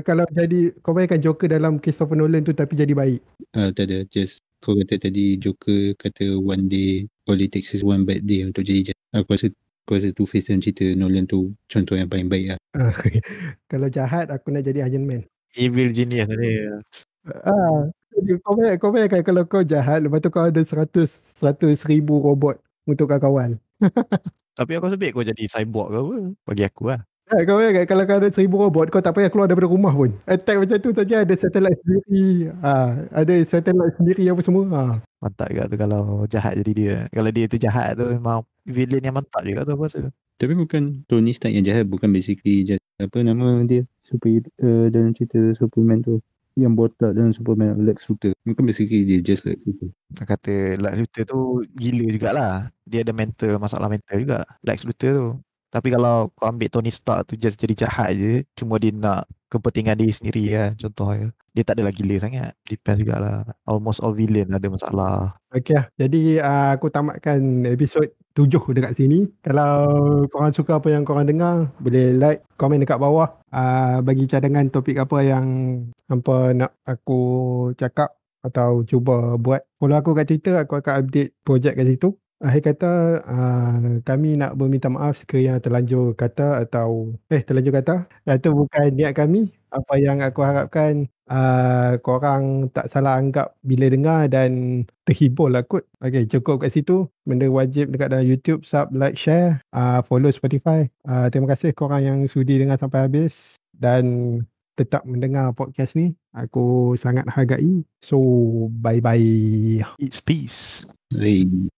Speaker 1: kalau jadi kau bayangkan Joker dalam Christopher Nolan tu tapi jadi baik.
Speaker 2: Tak ada, just kau kata tadi Joker kata one day all it takes is one bad day untuk jadi jahat. Aku rasa Two-Face dalam cerita Nolan tu contoh yang paling baik lah.
Speaker 1: Kalau jahat aku nak jadi Iron Man.
Speaker 3: Evil genius tadi.
Speaker 1: Kau bayangkan kalau kau jahat, lepas tu kau ada 100,000 robot untuk kau kawal.
Speaker 3: Tapi aku sebab kau jadi cyborg ke apa? Bagi aku lah.
Speaker 1: Kau bayangkan kalau kau ada 1,000 robot, kau tak payah keluar daripada rumah pun. Attack macam tu saja, ada satellite sendiri. Ada satellite sendiri apa semua.
Speaker 3: Mantap juga tu kalau jahat jadi dia. Kalau dia tu jahat tu memang villain yang mantap juga tu aku rasa.
Speaker 2: Tapi bukan Tony Stark yang jahat, bukan basically jahat. Apa nama dia? Dalam cerita Superman tu. Yang botak dalam Superman, Lex Luthor. Bukan basically dia just Lex Luthor.
Speaker 3: Nak kata Lex Luthor tu gila jugalah. Dia ada masalah mental juga Lex Luthor tu. Tapi kalau kau ambil Tony Stark tu just jadi jahat je, cuma dia nak kepentingan dia sendiri kan, contohnya. Dia tak adalah gila sangat. Depends jugalah. Almost all villain ada masalah.
Speaker 1: Okay lah. Jadi aku tamatkan episod 7 dekat sini. Kalau korang suka apa yang korang dengar, boleh like, komen dekat bawah. Bagi cadangan topik apa yang hampa nak aku cakap atau cuba buat. Follow aku kat Twitter, aku akan update projek kat situ. Akhir kata, kami nak berminta maaf sekiranya terlanjur kata atau terlanjur kata. Itu bukan niat kami. Apa yang aku harapkan korang tak salah anggap bila dengar dan terhibur lah kot. Okay, cukup kat situ. Benda wajib dekat dalam YouTube, sub, like, share, follow Spotify. Terima kasih korang yang sudi dengar sampai habis dan tetap mendengar podcast ni. Aku sangat hargai. So, bye-bye.
Speaker 3: It's peace.
Speaker 2: Hey.